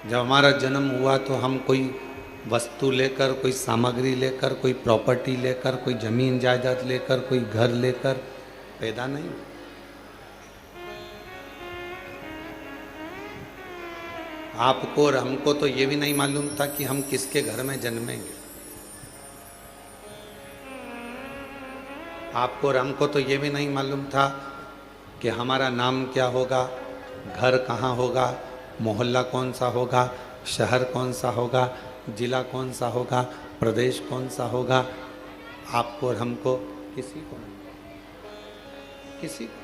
जब हमारा जन्म हुआ तो हम कोई वस्तु लेकर, कोई सामग्री लेकर, कोई प्रॉपर्टी लेकर, कोई जमीन जायदाद लेकर, कोई घर लेकर पैदा नहीं हुए। आपको और हमको तो ये भी नहीं मालूम था कि हम किसके घर में जन्मेंगे। आपको और हमको तो ये भी नहीं मालूम था कि हमारा नाम क्या होगा, घर कहाँ होगा, मोहल्ला कौन सा होगा, शहर कौन सा होगा, जिला कौन सा होगा, प्रदेश कौन सा होगा। आपको और हमको किसी को नहीं, किसी को।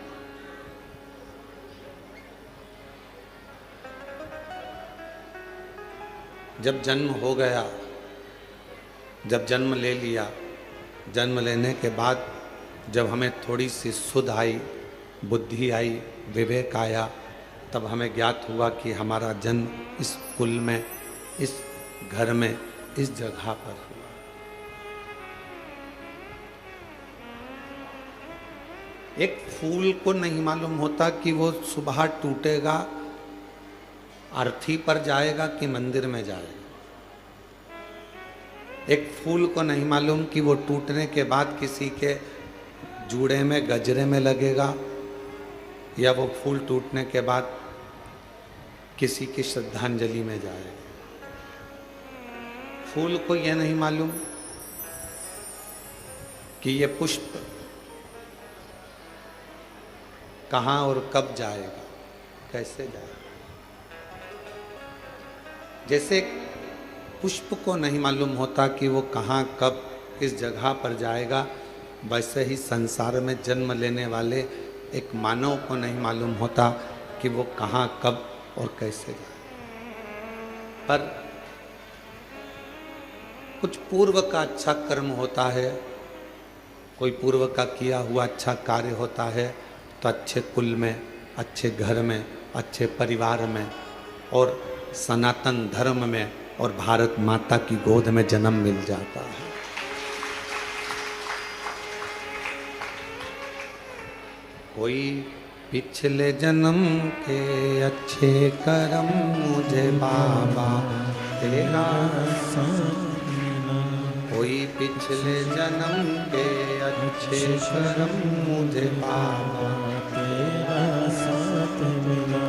जब जन्म हो गया, जब जन्म ले लिया, जन्म लेने के बाद जब हमें थोड़ी सी सुध आई, बुद्धि आई, विवेक आया, तब हमें ज्ञात हुआ कि हमारा जन्म इस कुल में, इस घर में, इस जगह पर हुआ। एक फूल को नहीं मालूम होता कि वो सुबह टूटेगा, अर्थी पर जाएगा कि मंदिर में जाएगा। एक फूल को नहीं मालूम कि वो टूटने के बाद किसी के जूड़े में, गजरे में लगेगा, या वो फूल टूटने के बाद किसी की श्रद्धांजलि में जाएगा। फूल को यह नहीं मालूम कि ये पुष्प कहाँ और कब जाएगा, कैसे जाएगा। जैसे पुष्प को नहीं मालूम होता कि वो कहाँ कब किस जगह पर जाएगा, वैसे ही संसार में जन्म लेने वाले एक मानव को नहीं मालूम होता कि वो कहाँ कब और कैसे जाए। पर कुछ पूर्व का अच्छा कर्म होता है, कोई पूर्व का किया हुआ अच्छा कार्य होता है, तो अच्छे कुल में, अच्छे घर में, अच्छे परिवार में और सनातन धर्म में और भारत माता की गोद में जन्म मिल जाता है। कोई पिछले जन्म के अच्छे कर्म मुझे बाबा तेरा साथ मिला। कोई पिछले जन्म के अच्छे कर्म मुझे बाबा तेरा साथ मिला।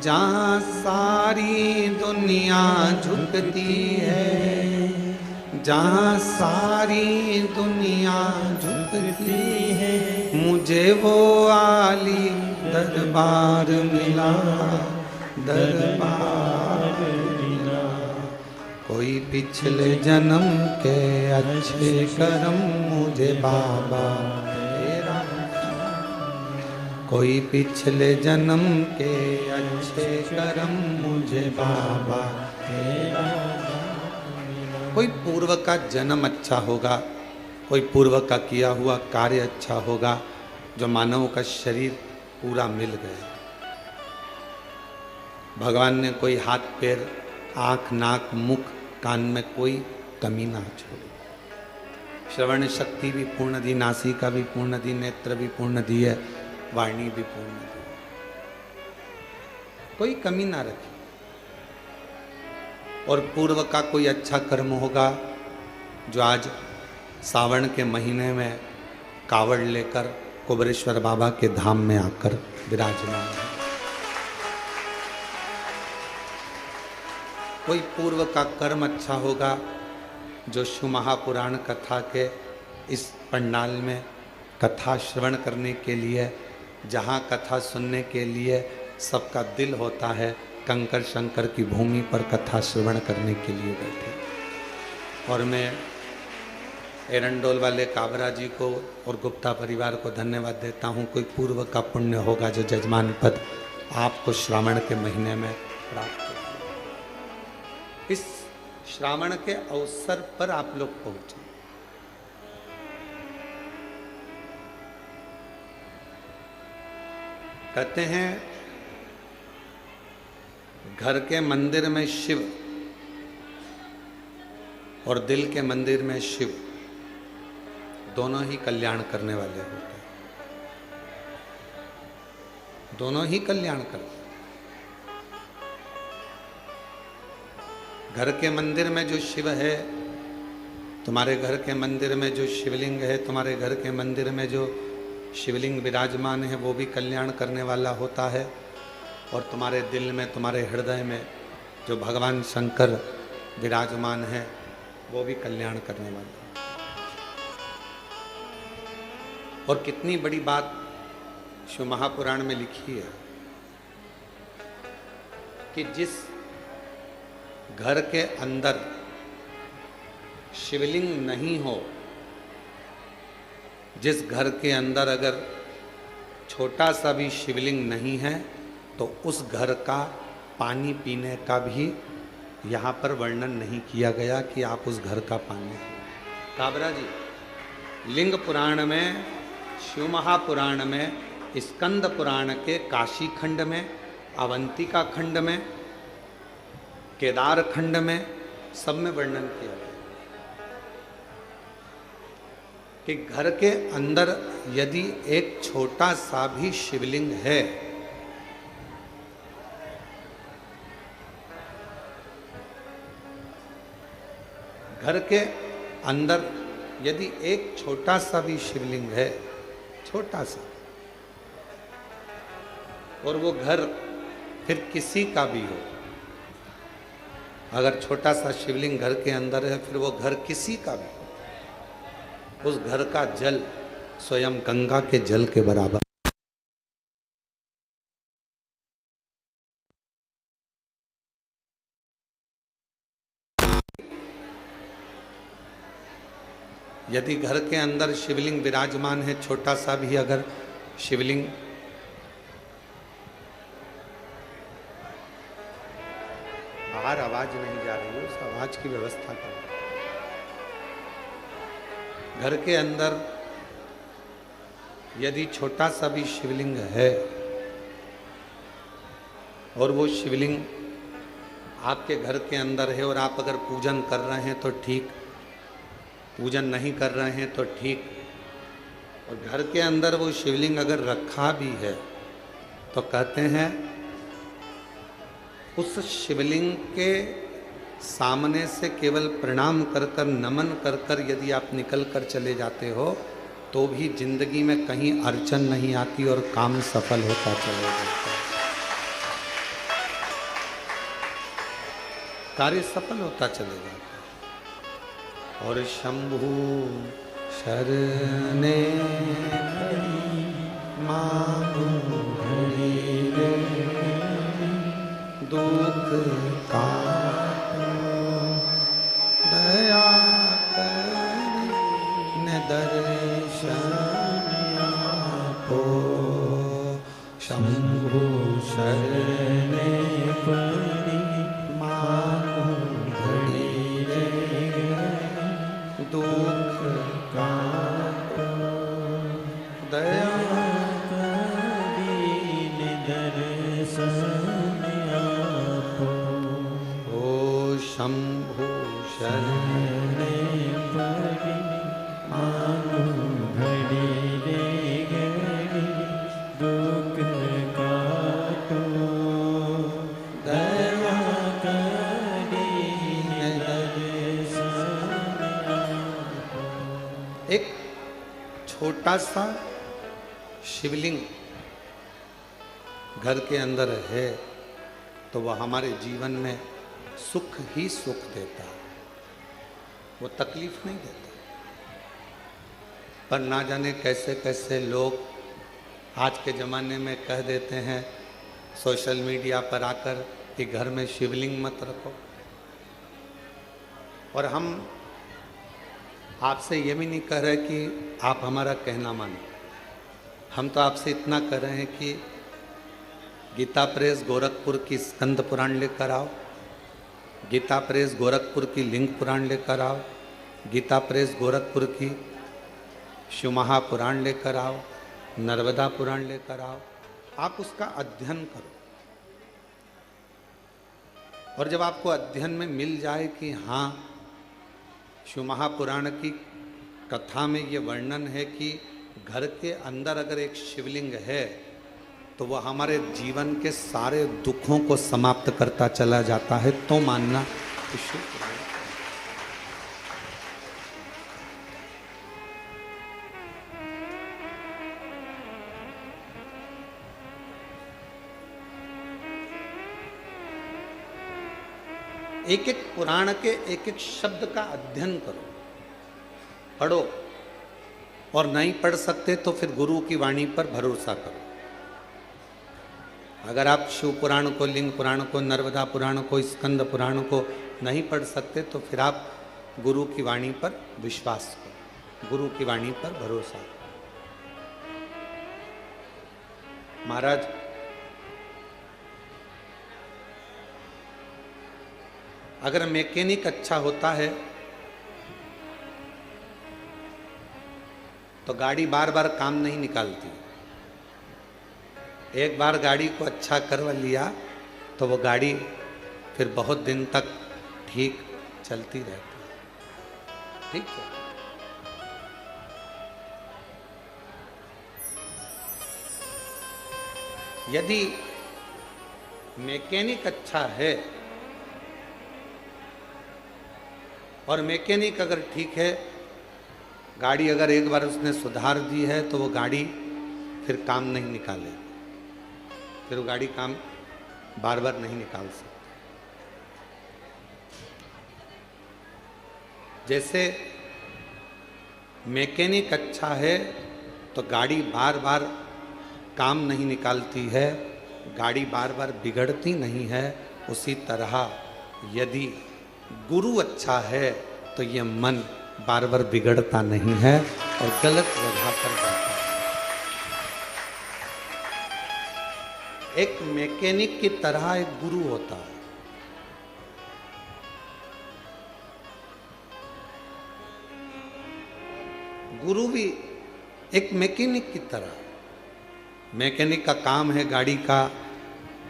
जहाँ सारी दुनिया झुकती है, जहाँ सारी दुनिया झुकती है, मुझे वो आली दरबार मिला, दरबार मिला। कोई पिछले जन्म के अच्छे कर्म मुझे बाबा तेरा, कोई पिछले जन्म के अच्छे कर्म मुझे बाबा तेरा। कोई पूर्व का जन्म अच्छा होगा, कोई पूर्व का किया हुआ कार्य अच्छा होगा, जो मानव का शरीर पूरा मिल गया। भगवान ने कोई हाथ पैर, आँख, नाक, मुख, कान में कोई कमी ना छोड़ी। श्रवण शक्ति भी पूर्ण दी, नासिका भी पूर्ण दी, नेत्र भी पूर्ण दी है, वाणी भी पूर्ण दी, कोई कमी ना रखी। और पूर्व का कोई अच्छा कर्म होगा, जो आज सावन के महीने में कावड़ लेकर कुबरेश्वर बाबा के धाम में आकर विराजमान है। कोई पूर्व का कर्म अच्छा होगा, जो शिव महापुराण कथा के इस पंडाल में कथा श्रवण करने के लिए, जहाँ कथा सुनने के लिए सबका दिल होता है, कंकर शंकर की भूमि पर कथा श्रवण करने के लिए बैठे। और मैं एरंडोल वाले काबरा जी को और गुप्ता परिवार को धन्यवाद देता हूँ। कोई पूर्व का पुण्य होगा जो जजमान पद आपको श्रावण के महीने में प्राप्त हो। इस श्रावण के अवसर पर आप लोग पहुंचे। कहते हैं घर के मंदिर में शिव और दिल के मंदिर में शिव, दोनों ही कल्याण करने वाले होते हैं, दोनों ही कल्याण करते हैं। घर के मंदिर में जो शिव है, तुम्हारे घर के मंदिर में जो शिवलिंग है, तुम्हारे घर के मंदिर में जो शिवलिंग विराजमान है, वो भी कल्याण करने वाला होता है। और तुम्हारे दिल में, तुम्हारे हृदय में जो भगवान शंकर विराजमान है, वो भी कल्याण करने वाला है। और कितनी बड़ी बात शिव महापुराण में लिखी है कि जिस घर के अंदर शिवलिंग नहीं हो, जिस घर के अंदर अगर छोटा सा भी शिवलिंग नहीं है, तो उस घर का पानी पीने का भी यहाँ पर वर्णन नहीं किया गया कि आप उस घर का पानी। काबरा जी, लिंग पुराण में, शिव महापुराण में, स्कंद पुराण के काशी खंड में, अवंतिका खंड में, केदार खंड में, सब में वर्णन किया गया कि घर के अंदर यदि एक छोटा सा भी शिवलिंग है, घर के अंदर यदि एक छोटा सा भी शिवलिंग है, छोटा सा, और वो घर फिर किसी का भी हो, अगर छोटा सा शिवलिंग घर के अंदर है, फिर वो घर किसी का भी हो, उस घर का जल स्वयं गंगा के जल के बराबर। यदि घर के अंदर शिवलिंग विराजमान है, छोटा सा भी अगर शिवलिंग, बाहर आवाज नहीं जा रही है, उस आवाज की व्यवस्था करो। घर के अंदर यदि छोटा सा भी शिवलिंग है और वो शिवलिंग आपके घर के अंदर है, और आप अगर पूजन कर रहे हैं तो ठीक, पूजन नहीं कर रहे हैं तो ठीक, और घर के अंदर वो शिवलिंग अगर रखा भी है, तो कहते हैं उस शिवलिंग के सामने से केवल प्रणाम कर कर, नमन कर कर यदि आप निकल कर चले जाते हो, तो भी जिंदगी में कहीं अड़चन नहीं आती और काम सफल होता चले जाता है, कार्य सफल होता चले जाता है। और शंभु शरणे मांगू घड़ी रे, दुख का दया करी न दर्शन आपो, शंभु शरणे पड़ी मांगू घड़ी रे, दुख का दया करी न दर्शन आपो, ओ शंभु शरणे पड़ी मांगू घड़ी रे घड़ी, दुख काटो दया करी न दर्शन आपो। एक छोटा सा शिवलिंग घर के अंदर है, तो वह हमारे जीवन में सुख ही सुख देता है, वो तकलीफ नहीं देता। पर ना जाने कैसे कैसे लोग आज के ज़माने में कह देते हैं सोशल मीडिया पर आकर कि घर में शिवलिंग मत रखो। और हम आपसे ये भी नहीं कह रहे कि आप हमारा कहना मानो, हम तो आपसे इतना कह रहे हैं कि गीता प्रेस गोरखपुर की स्कंद पुराण लेकर आओ, गीता प्रेस गोरखपुर की लिंग पुराण लेकर आओ, गीता प्रेस गोरखपुर की शिव महापुराण लेकर आओ, नर्मदा पुराण लेकर आओ, आप उसका अध्ययन करो। और जब आपको अध्ययन में मिल जाए कि हाँ, शिव महापुराण की कथा में ये वर्णन है कि घर के अंदर अगर एक शिवलिंग है तो वह हमारे जीवन के सारे दुखों को समाप्त करता चला जाता है, तो मानना शुक्र है। एक एक पुराण के एक एक शब्द का अध्ययन करो, पढ़ो, और नहीं पढ़ सकते तो फिर गुरु की वाणी पर भरोसा करो। अगर आप शिव पुराण को, लिंग पुराण को, नर्मदा पुराण को, स्कंद पुराण को नहीं पढ़ सकते तो फिर आप गुरु की वाणी पर विश्वास करो, गुरु की वाणी पर भरोसा करो। महाराज, अगर मैकेनिक अच्छा होता है तो गाड़ी बार बार काम नहीं निकालती। एक बार गाड़ी को अच्छा करवा लिया तो वो गाड़ी फिर बहुत दिन तक ठीक चलती रहती है। ठीक है, यदि मैकेनिक अच्छा है और मैकेनिक अगर ठीक है, गाड़ी अगर एक बार उसने सुधार दी है तो वो गाड़ी फिर काम नहीं निकाले, फिर वो गाड़ी काम बार बार नहीं निकाल सकती। जैसे मैकेनिक अच्छा है तो गाड़ी बार बार काम नहीं निकालती है, गाड़ी बार बार बिगड़ती नहीं है, उसी तरह यदि गुरु अच्छा है तो ये मन बार बार बिगड़ता नहीं है और गलत जगह पर जाता है। एक मैकेनिक की तरह एक गुरु होता है। गुरु भी एक मैकेनिक की तरह। मैकेनिक का काम है गाड़ी का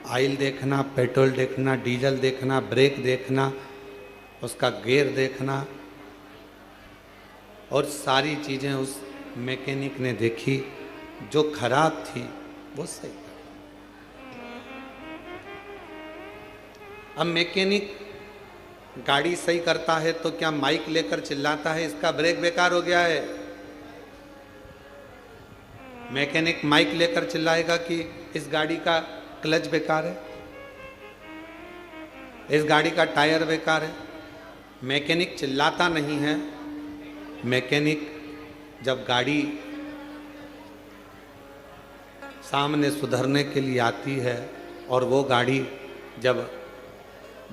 ऑयल देखना, पेट्रोल देखना, डीजल देखना, ब्रेक देखना, उसका गियर देखना, और सारी चीज़ें उस मैकेनिक ने देखी, जो खराब थी वो सही कर। अब मैकेनिक गाड़ी सही करता है तो क्या माइक लेकर चिल्लाता है इसका ब्रेक बेकार हो गया है? मैकेनिक माइक लेकर चिल्लाएगा कि इस गाड़ी का क्लच बेकार है, इस गाड़ी का टायर बेकार है? मैकेनिक चिल्लाता नहीं है। मैकेनिक जब गाड़ी सामने सुधरने के लिए आती है और वो गाड़ी जब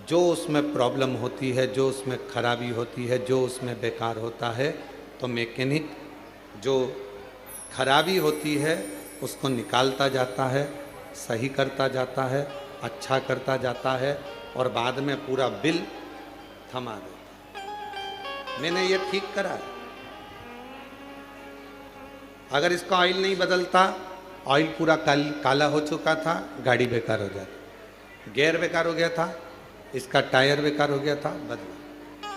जो उसमें प्रॉब्लम होती है, जो उसमें खराबी होती है, जो उसमें बेकार होता है, तो मैकेनिक जो खराबी होती है उसको निकालता जाता है, सही करता जाता है, अच्छा करता जाता है, और बाद में पूरा बिल थमा देता है, मैंने ये ठीक करा है। अगर इसका ऑयल नहीं बदलता, ऑयल पूरा काला हो चुका था, गाड़ी बेकार हो जाती, गियर बेकार हो गया था, इसका टायर बेकार हो गया था, बदला,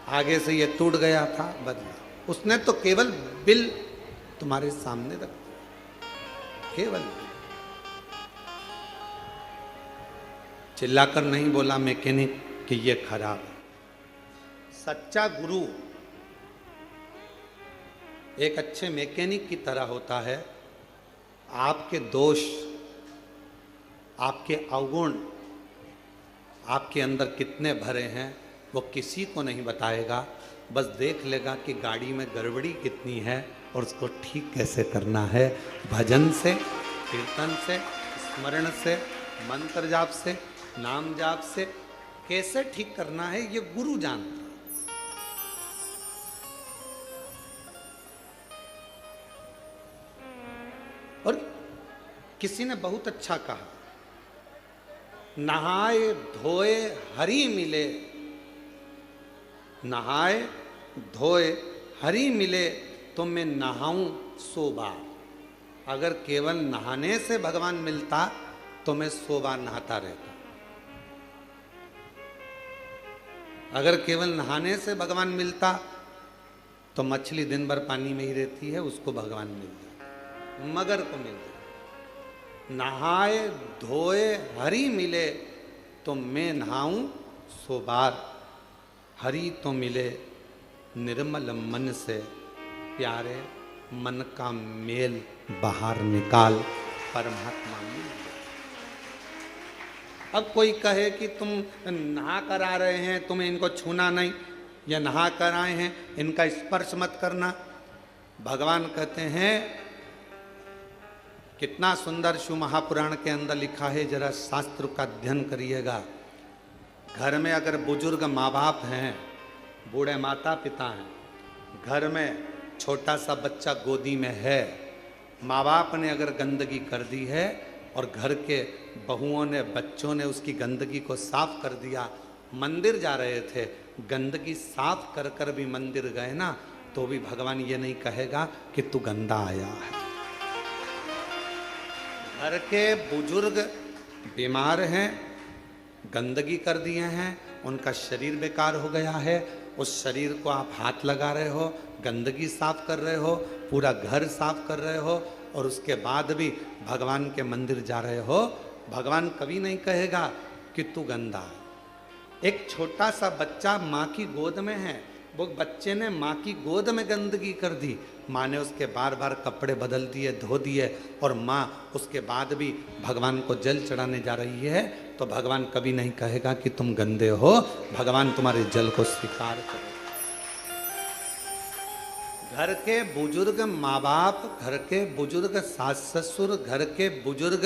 आगे से ये टूट गया था, बदला। उसने तो केवल बिल तुम्हारे सामने रख दिया, केवल चिल्लाकर नहीं बोला मैकेनिक कि ये खराब है। सच्चा गुरु एक अच्छे मैकेनिक की तरह होता है। आपके दोष, आपके अवगुण आपके अंदर कितने भरे हैं वो किसी को नहीं बताएगा, बस देख लेगा कि गाड़ी में गड़बड़ी कितनी है और उसको ठीक कैसे करना है। भजन से, कीर्तन से, स्मरण से, मंत्र जाप से, नाम जाप से कैसे ठीक करना है ये गुरु जानता है। और किसी ने बहुत अच्छा कहा, नहाए धोए हरि मिले, नहाए धोए हरि मिले तो मैं नहाऊं 100 बार। अगर केवल नहाने से भगवान मिलता तो मैं 100 बार नहाता रहता। अगर केवल नहाने से भगवान मिलता तो मछली दिन भर पानी में ही रहती है, उसको भगवान मिल जाए, मगर को मिल जाए। नहाए धोए हरि मिले तो मैं नहाऊं सो बार हरि तो मिले निर्मल मन से, प्यारे मन का मेल बाहर निकाल, परमात्मा मिल गया। अब कोई कहे कि तुम नहा कर आ रहे हैं, तुम्हें इनको छूना नहीं, या नहा कर आए हैं इनका स्पर्श मत करना। भगवान कहते हैं, कितना सुंदर शिव महापुराण के अंदर लिखा है, जरा शास्त्र का अध्ययन करिएगा। घर में अगर बुजुर्ग माँ बाप हैं, बूढ़े माता पिता हैं, घर में छोटा सा बच्चा गोदी में है, माँ बाप ने अगर गंदगी कर दी है और घर के बहुओं ने बच्चों ने उसकी गंदगी को साफ कर दिया, मंदिर जा रहे थे, गंदगी साफ कर कर भी मंदिर गए ना, तो भी भगवान ये नहीं कहेगा कि तू गंदा आया है। घर के बुजुर्ग बीमार हैं, गंदगी कर दिए हैं, उनका शरीर बेकार हो गया है, उस शरीर को आप हाथ लगा रहे हो, गंदगी साफ कर रहे हो, पूरा घर साफ कर रहे हो, और उसके बाद भी भगवान के मंदिर जा रहे हो, भगवान कभी नहीं कहेगा कि तू गंदा है। एक छोटा सा बच्चा माँ की गोद में है, वो बच्चे ने माँ की गोद में गंदगी कर दी, माँ ने उसके बार बार कपड़े बदल दिए, धो दिए, और माँ उसके बाद भी भगवान को जल चढ़ाने जा रही है, तो भगवान कभी नहीं कहेगा कि तुम गंदे हो, भगवान तुम्हारे जल को स्वीकार करो। घर के बुजुर्ग माँ बाप, घर के बुजुर्ग सास ससुर, घर के बुजुर्ग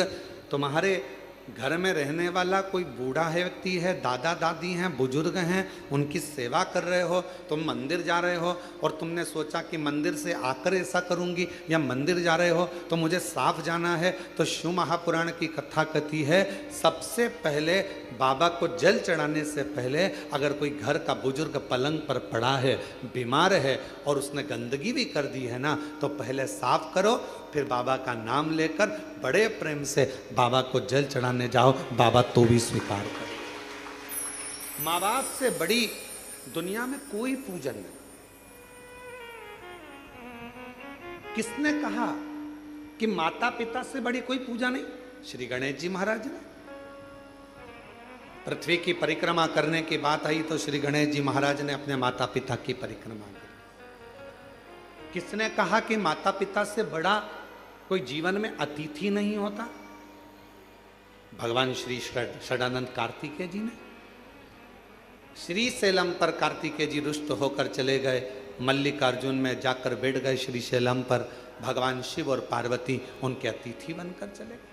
तुम्हारे घर में रहने वाला कोई बूढ़ा है व्यक्ति है, दादा दादी हैं, बुजुर्ग हैं, उनकी सेवा कर रहे हो। तुम मंदिर जा रहे हो और तुमने सोचा कि मंदिर से आकर ऐसा करूंगी, या मंदिर जा रहे हो तो मुझे साफ जाना है, तो शिव महापुराण की कथा कहती है, सबसे पहले बाबा को जल चढ़ाने से पहले अगर कोई घर का बुजुर्ग पलंग पर पड़ा है, बीमार है, और उसने गंदगी भी कर दी है ना, तो पहले साफ करो, फिर बाबा का नाम लेकर बड़े प्रेम से बाबा को जल चढ़ाने जाओ, बाबा तो भी स्वीकार करो। माँ बाप से बड़ी दुनिया में कोई पूजन नहीं। किसने कहा कि माता पिता से बड़ी कोई पूजा नहीं? श्री गणेश जी महाराज ने। पृथ्वी की परिक्रमा करने की बात आई तो श्री गणेश जी महाराज ने अपने माता पिता की परिक्रमा की। किसने कहा कि माता पिता से बड़ा कोई जीवन में अतिथि नहीं होता? भगवान श्री षडानंद कार्तिकेय जी ने। श्री शैलम पर कार्तिकेय जी रुष्ट होकर चले गए, मल्लिकार्जुन में जाकर बैठ गए श्री शैलम पर, भगवान शिव और पार्वती उनके अतिथि बनकर चले गए।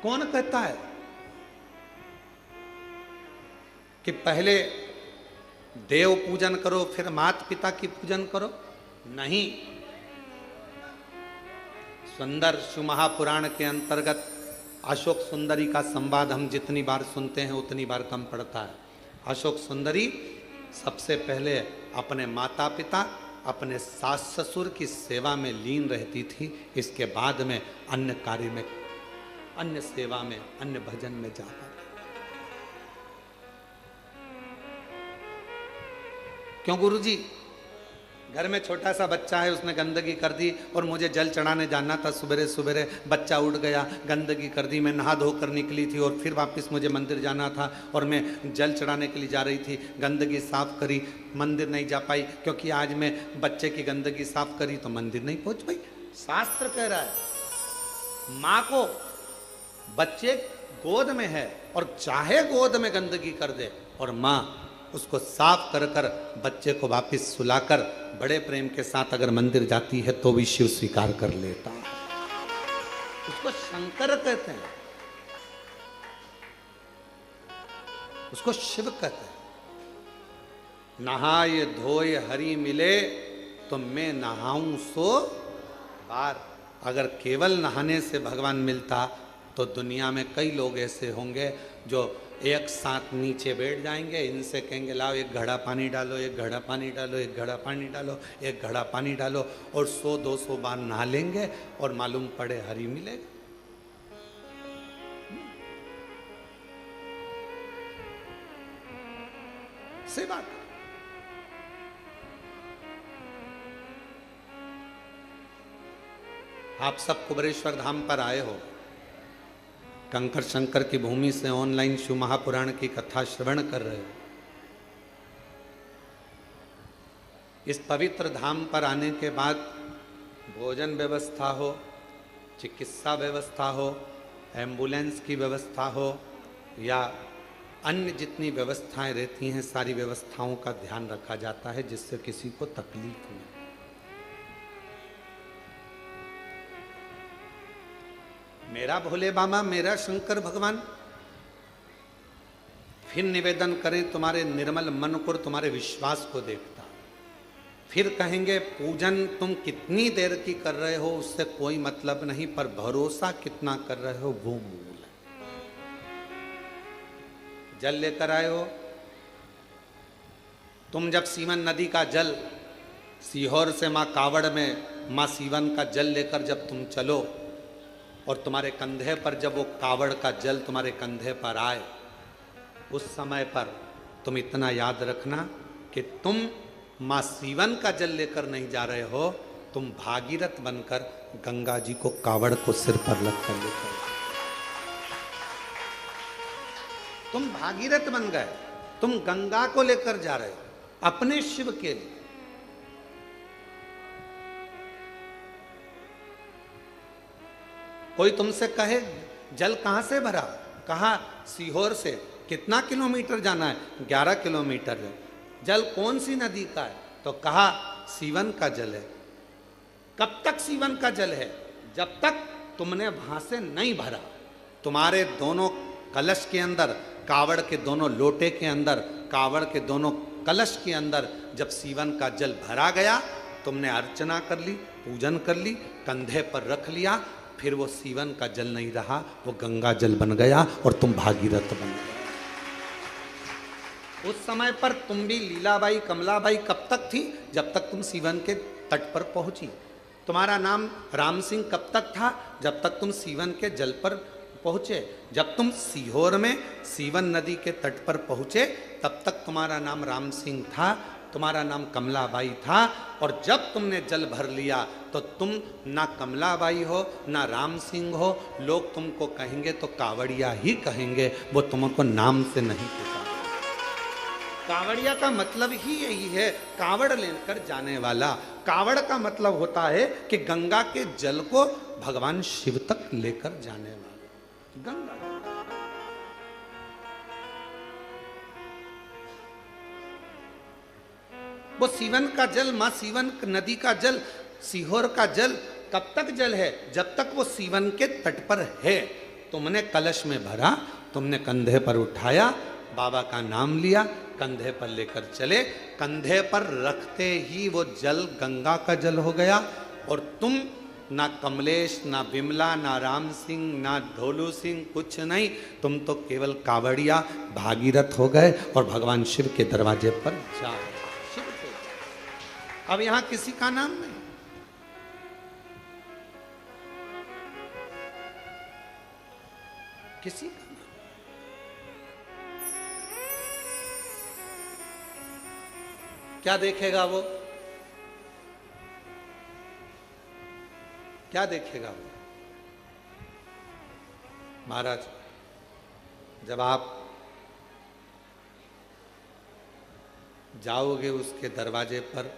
कौन कहता है कि पहले देव पूजन करो फिर माता पिता की पूजन करो? नहीं। सुंदर शिव महापुराण के अंतर्गत अशोक सुंदरी का संवाद हम जितनी बार सुनते हैं उतनी बार कम पड़ता है। अशोक सुंदरी सबसे पहले अपने माता पिता, अपने सास ससुर की सेवा में लीन रहती थी, इसके बाद में अन्य कार्य में, अन्य सेवा में, अन्य भजन में जा पाती। क्यों गुरुजी? घर में छोटा सा बच्चा है, उसने गंदगी कर दी और मुझे जल चढ़ाने जाना था, सुबह सुबह बच्चा उठ गया, गंदगी कर दी, मैं नहा धोकर निकली थी और फिर वापस मुझे मंदिर जाना था और मैं जल चढ़ाने के लिए जा रही थी, गंदगी साफ करी, मंदिर नहीं जा पाई क्योंकि आज मैं बच्चे की गंदगी साफ करी तो मंदिर नहीं पहुंच पाई। शास्त्र कह रहा है माँ को बच्चे गोद में है और चाहे गोद में गंदगी कर दे और माँ उसको साफ कर कर बच्चे को वापस सुलाकर बड़े प्रेम के साथ अगर मंदिर जाती है तो भी शिव स्वीकार कर लेता है। उसको शंकर कहते हैं, उसको शिव कहते हैं। नहाय धोय हरि मिले तो मैं नहाऊं सो बार। अगर केवल नहाने से भगवान मिलता तो दुनिया में कई लोग ऐसे होंगे जो एक साथ नीचे बैठ जाएंगे, इनसे कहेंगे लाओ एक घड़ा पानी डालो, एक घड़ा पानी डालो, एक घड़ा पानी डालो, एक घड़ा पानी डालो, और 100-200 बार नहा लेंगे और मालूम पड़े हरि मिलेगा। से बात आप सब कुबेरेश्वर धाम पर आए हो, कंकर शंकर की भूमि से ऑनलाइन शिव महापुराण की कथा श्रवण कर रहे हो, इस पवित्र धाम पर आने के बाद भोजन व्यवस्था हो, चिकित्सा व्यवस्था हो, एम्बुलेंस की व्यवस्था हो या अन्य जितनी व्यवस्थाएं रहती हैं, सारी व्यवस्थाओं का ध्यान रखा जाता है जिससे किसी को तकलीफ नहीं। मेरा भोले बाबा, मेरा शंकर भगवान फिर निवेदन करें तुम्हारे निर्मल मन को, तुम्हारे विश्वास को देखता। फिर कहेंगे पूजन तुम कितनी देर की कर रहे हो उससे कोई मतलब नहीं, पर भरोसा कितना कर रहे हो वो मूल है। जल लेकर आए हो तुम, जब सीवन नदी का जल सीहोर से माँ कावड़ में माँ सीवन का जल लेकर जब तुम चलो और तुम्हारे कंधे पर जब वो कावड़ का जल तुम्हारे कंधे पर आए, उस समय पर तुम इतना याद रखना कि तुम माँ सीवन का जल लेकर नहीं जा रहे हो, तुम भागीरथ बनकर गंगा जी को कावड़ को सिर पर रखकर लेकर, तुम भागीरथ बन गए, तुम गंगा को लेकर जा रहे हो अपने शिव के लिए। कोई तुमसे कहे जल कहां से भरा, कहा सीहोर से, कितना किलोमीटर जाना है, 11 किलोमीटर है। जल कौन सी नदी का है, तो कहा सीवन का जल है। कब तक सीवन का जल है, जब तक तुमने वहां से नहीं भरा। तुम्हारे दोनों कलश के अंदर, कावड़ के दोनों लोटे के अंदर, कावड़ के दोनों कलश के अंदर जब सीवन का जल भरा गया, तुमने अर्चना कर ली, पूजन कर ली, कंधे पर रख लिया, फिर वो सीवन का जल नहीं रहा, वो गंगा जल बन गया और तुम भागीरथ बन गए। उस समय पर तुम भी लीलाबाई कमलाबाई कब तक थी, जब तक तुम सीवन के तट पर पहुंची। तुम्हारा नाम राम सिंह कब तक था, जब तक तुम सीवन के जल पर पहुंचे। जब तुम सीहोर में सीवन नदी के तट पर पहुंचे तब तक तुम्हारा नाम राम सिंह था, तुम्हारा नाम कमलाबाई था। और जब तुमने जल भर लिया तो तुम ना कमलाबाई हो ना राम सिंह हो, लोग तुमको कहेंगे तो कावड़िया ही कहेंगे, वो तुमको नाम से नहीं पुकारेंगे। कावड़िया का मतलब ही यही है, कावड़ लेकर जाने वाला। कावड़ का मतलब होता है कि गंगा के जल को भगवान शिव तक लेकर जाने वाला गंगा। वो सीवन का जल, मां सीवन नदी का जल, सीहोर का जल कब तक जल है, जब तक वो सीवन के तट पर है। तुमने कलश में भरा, तुमने कंधे पर उठाया, बाबा का नाम लिया, कंधे पर लेकर चले, कंधे पर रखते ही वो जल गंगा का जल हो गया। और तुम ना कमलेश, ना बिमला, ना राम सिंह, ना ढोलू सिंह, कुछ नहीं, तुम तो केवल कावड़िया भागीरथ हो गए और भगवान शिव के दरवाजे पर जा। अब यहां किसी का नाम नहीं, किसी का नाम। क्या देखेगा वो, क्या देखेगा वो? महाराज, जब आप जाओगे उसके दरवाजे पर,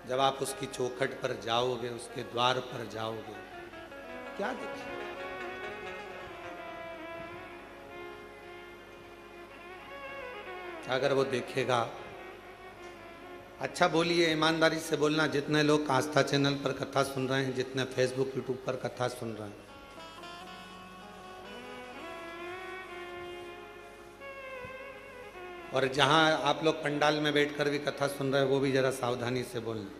जब आप उसकी चौखट पर जाओगे, उसके द्वार पर जाओगे, क्या देखेंगे? अगर वो देखेगा, अच्छा बोलिए, ईमानदारी से बोलना, जितने लोग आस्था चैनल पर कथा सुन रहे हैं, जितने फेसबुक यूट्यूब पर कथा सुन रहे हैं, और जहां आप लोग पंडाल में बैठकर भी कथा सुन रहे हैं, वो भी जरा सावधानी से बोलना।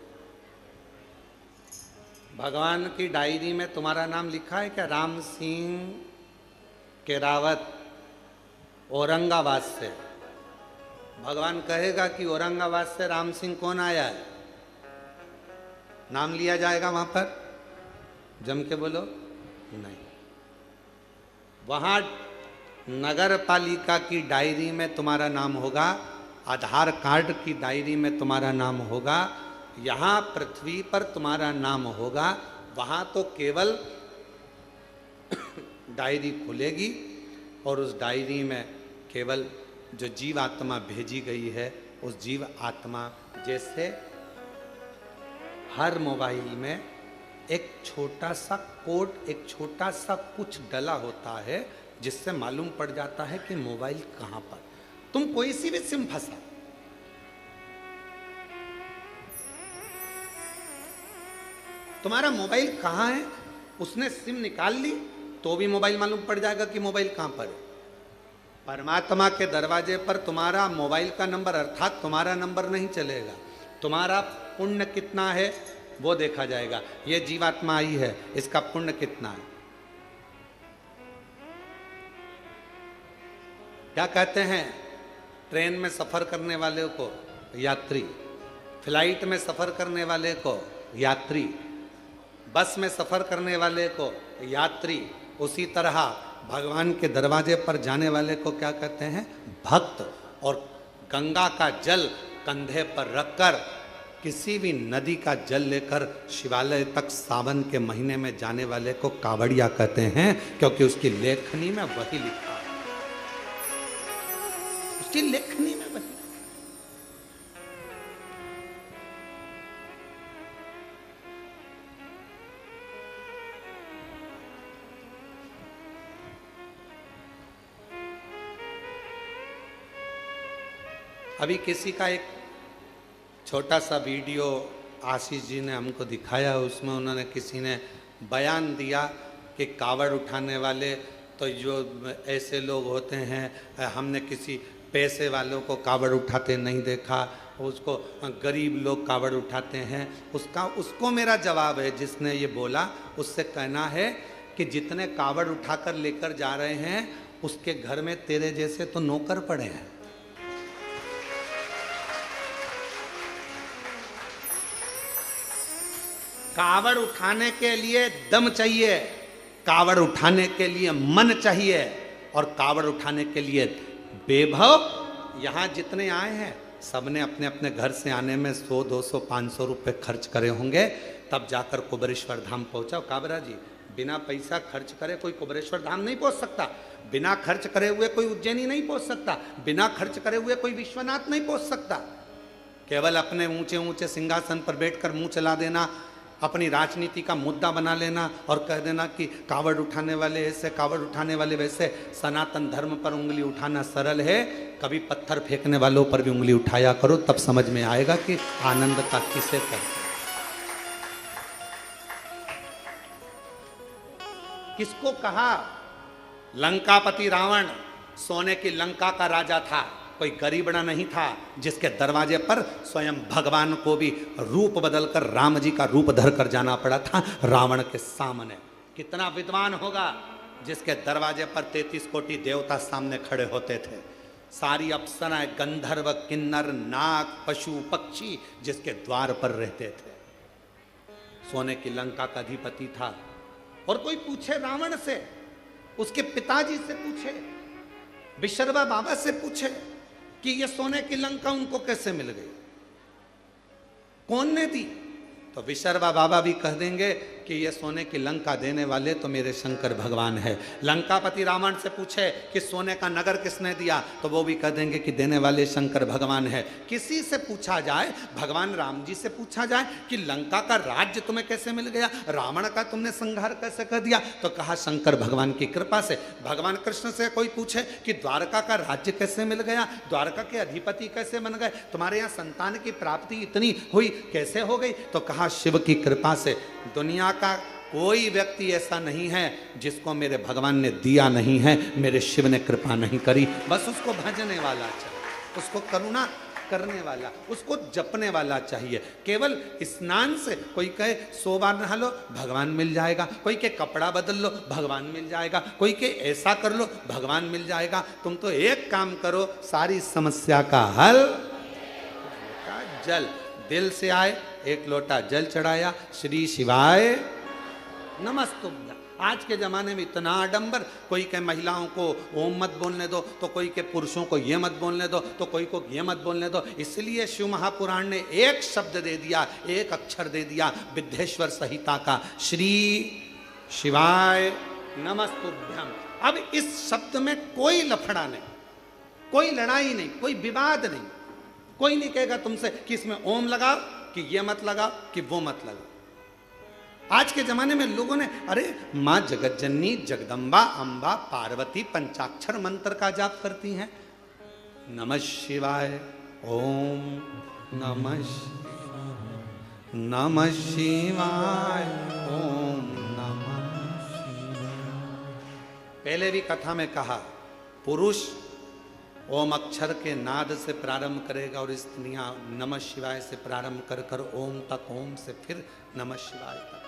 भगवान की डायरी में तुम्हारा नाम लिखा है क्या? राम सिंह केरावत, औरंगाबाद से। भगवान कहेगा कि औरंगाबाद से राम सिंह कौन आया है, नाम लिया जाएगा वहां पर? जम के बोलो नहीं। वहां नगर पालिका की डायरी में तुम्हारा नाम होगा, आधार कार्ड की डायरी में तुम्हारा नाम होगा, यहाँ पृथ्वी पर तुम्हारा नाम होगा वहां तो केवल डायरी खुलेगी और उस डायरी में केवल जो जीव आत्मा भेजी गई है, उस जीव आत्मा, जैसे हर मोबाइल में एक छोटा सा कोड, एक छोटा सा कुछ डला होता है जिससे मालूम पड़ जाता है कि मोबाइल कहां पर। तुम कोई सी भी सिम फंसा, तुम्हारा मोबाइल कहां है, उसने सिम निकाल ली तो भी मोबाइल मालूम पड़ जाएगा कि मोबाइल कहां पर है। परमात्मा के दरवाजे पर तुम्हारा मोबाइल का नंबर अर्थात तुम्हारा नंबर नहीं चलेगा, तुम्हारा पुण्य कितना है वो देखा जाएगा। ये जीवात्मा आई है, इसका पुण्य कितना है। क्या कहते हैं, ट्रेन में सफर करने वाले को यात्री, फ्लाइट में सफर करने वाले को यात्री, बस में सफर करने वाले को यात्री, उसी तरह भगवान के दरवाजे पर जाने वाले को क्या कहते हैं, भक्त। और गंगा का जल कंधे पर रखकर किसी भी नदी का जल लेकर शिवालय तक सावन के महीने में जाने वाले को कावड़िया कहते हैं, क्योंकि उसकी लेखनी में वही लिखा है, उसकी लेखनी में वही। अभी किसी का एक छोटा सा वीडियो आशीष जी ने हमको दिखाया, उसमें उन्होंने किसी ने बयान दिया कि कावड़ उठाने वाले तो जो ऐसे लोग होते हैं, हमने किसी पैसे वालों को कावड़ उठाते नहीं देखा, उसको गरीब लोग कावड़ उठाते हैं। उसको मेरा जवाब है, जिसने ये बोला उससे कहना है कि जितने कावड़ उठाकर लेकर जा रहे हैं उसके घर में तेरे जैसे तो नौकर पड़े हैं। कावड़ उठाने के लिए दम चाहिए, कावड़ उठाने के लिए मन चाहिए, और कावड़ उठाने के लिए बेभव। यहां जितने आए हैं सबने अपने अपने घर से आने में 100, 200, 500 रुपए खर्च करे होंगे, तब जाकर कुबेरेश्वर धाम पहुंचा। काबरा जी, बिना पैसा खर्च करे कोई कुबेरेश्वर धाम नहीं पहुंच सकता, बिना खर्च करे हुए कोई उज्जैनी नहीं पहुंच सकता, बिना खर्च करे हुए कोई विश्वनाथ नहीं पहुंच सकता। केवल अपने ऊंचे ऊंचे सिंहासन पर बैठकर मुंह चला देना, अपनी राजनीति का मुद्दा बना लेना और कह देना कि कावड़ उठाने वाले ऐसे, कावड़ उठाने वाले वैसे। सनातन धर्म पर उंगली उठाना सरल है, कभी पत्थर फेंकने वालों पर भी उंगली उठाया करो, तब समझ में आएगा कि आनंद का किसे कहते हैं। किसको कहा, लंकापति रावण सोने की लंका का राजा था, कोई गरीबड़ा नहीं था, जिसके दरवाजे पर स्वयं भगवान को भी रूप बदलकर राम जी का रूप धरकर जाना पड़ा था रावण के सामने। कितना विद्वान होगा जिसके दरवाजे पर 33 कोटि देवता सामने खड़े होते थे, सारी अप्सराएं, गंधर्व, किन्नर, नाग, पशु, पक्षी जिसके द्वार पर रहते थे। सोने की लंका का अधिपति था। और कोई पूछे रावण से, उसके पिताजी से पूछे, विशर्वा बाबा से पूछे कि ये सोने की लंका उनको कैसे मिल गई, कौन ने दी, तो विशर्वा बाबा भी कह देंगे कि ये सोने की लंका देने वाले तो मेरे शंकर भगवान है। लंकापति रावण से पूछे कि सोने का नगर किसने दिया, तो वो भी कह देंगे कि देने वाले शंकर भगवान है। किसी से पूछा जाए, भगवान राम जी से पूछा जाए कि लंका का राज्य तुम्हें कैसे मिल गया, रावण का तुमने संहार कैसे कर दिया, तो कहा शंकर भगवान की कृपा से। भगवान कृष्ण से कोई पूछे कि द्वारका का राज्य कैसे मिल गया, द्वारका के अधिपति कैसे बन गए, तुम्हारे यहाँ संतान की प्राप्ति इतनी हुई कैसे हो गई, तो कहा शिव की कृपा से। दुनिया का कोई व्यक्ति ऐसा नहीं है जिसको मेरे भगवान ने दिया नहीं है, मेरे शिव ने कृपा नहीं करी। बस उसको भजने वाला चाहिए, उसको करुणा करने वाला, उसको जपने वाला चाहिए। केवल स्नान से कोई कहे 100 बार नहा लो, भगवान मिल जाएगा, कोई के कपड़ा बदल लो, भगवान मिल जाएगा, कोई के ऐसा कर लो, भगवान मिल जाएगा। तुम तो एक काम करो, सारी समस्या का हल जल, दिल से आए, एक लोटा जल चढ़ाया, श्री शिवाय नमस्तुभ्यम। आज के जमाने में इतना आडंबर, कोई के महिलाओं को ओम मत बोलने दो, तो कोई के पुरुषों को ये मत बोलने दो, तो कोई को ये मत बोलने दो। इसलिए शिव महापुराण ने एक शब्द दे दिया, एक अक्षर दे दिया विद्येश्वर संहिता का, श्री शिवाय नमस्तुभ्यम। अब इस शब्द में कोई लफड़ा नहीं, कोई लड़ाई नहीं, कोई विवाद नहीं। कोई नहीं कहेगा तुमसे कि इसमें ओम लगाओ, कि ये मत लगाओ, कि वो मत लगाओ। आज के जमाने में लोगों ने, अरे मां जगतजननी जगदम्बा अंबा पार्वती पंचाक्षर मंत्र का जाप करती हैं। नमः शिवाय, ओम नमः शिवाय, नमः शिवाय, ओम नमः शिवाय। पहले भी कथा में कहा, पुरुष ओम अक्षर के नाद से प्रारंभ करेगा और स्त्रियां नमः शिवाय से प्रारंभ कर कर ओम तक, ओम से फिर नमः शिवाय तक।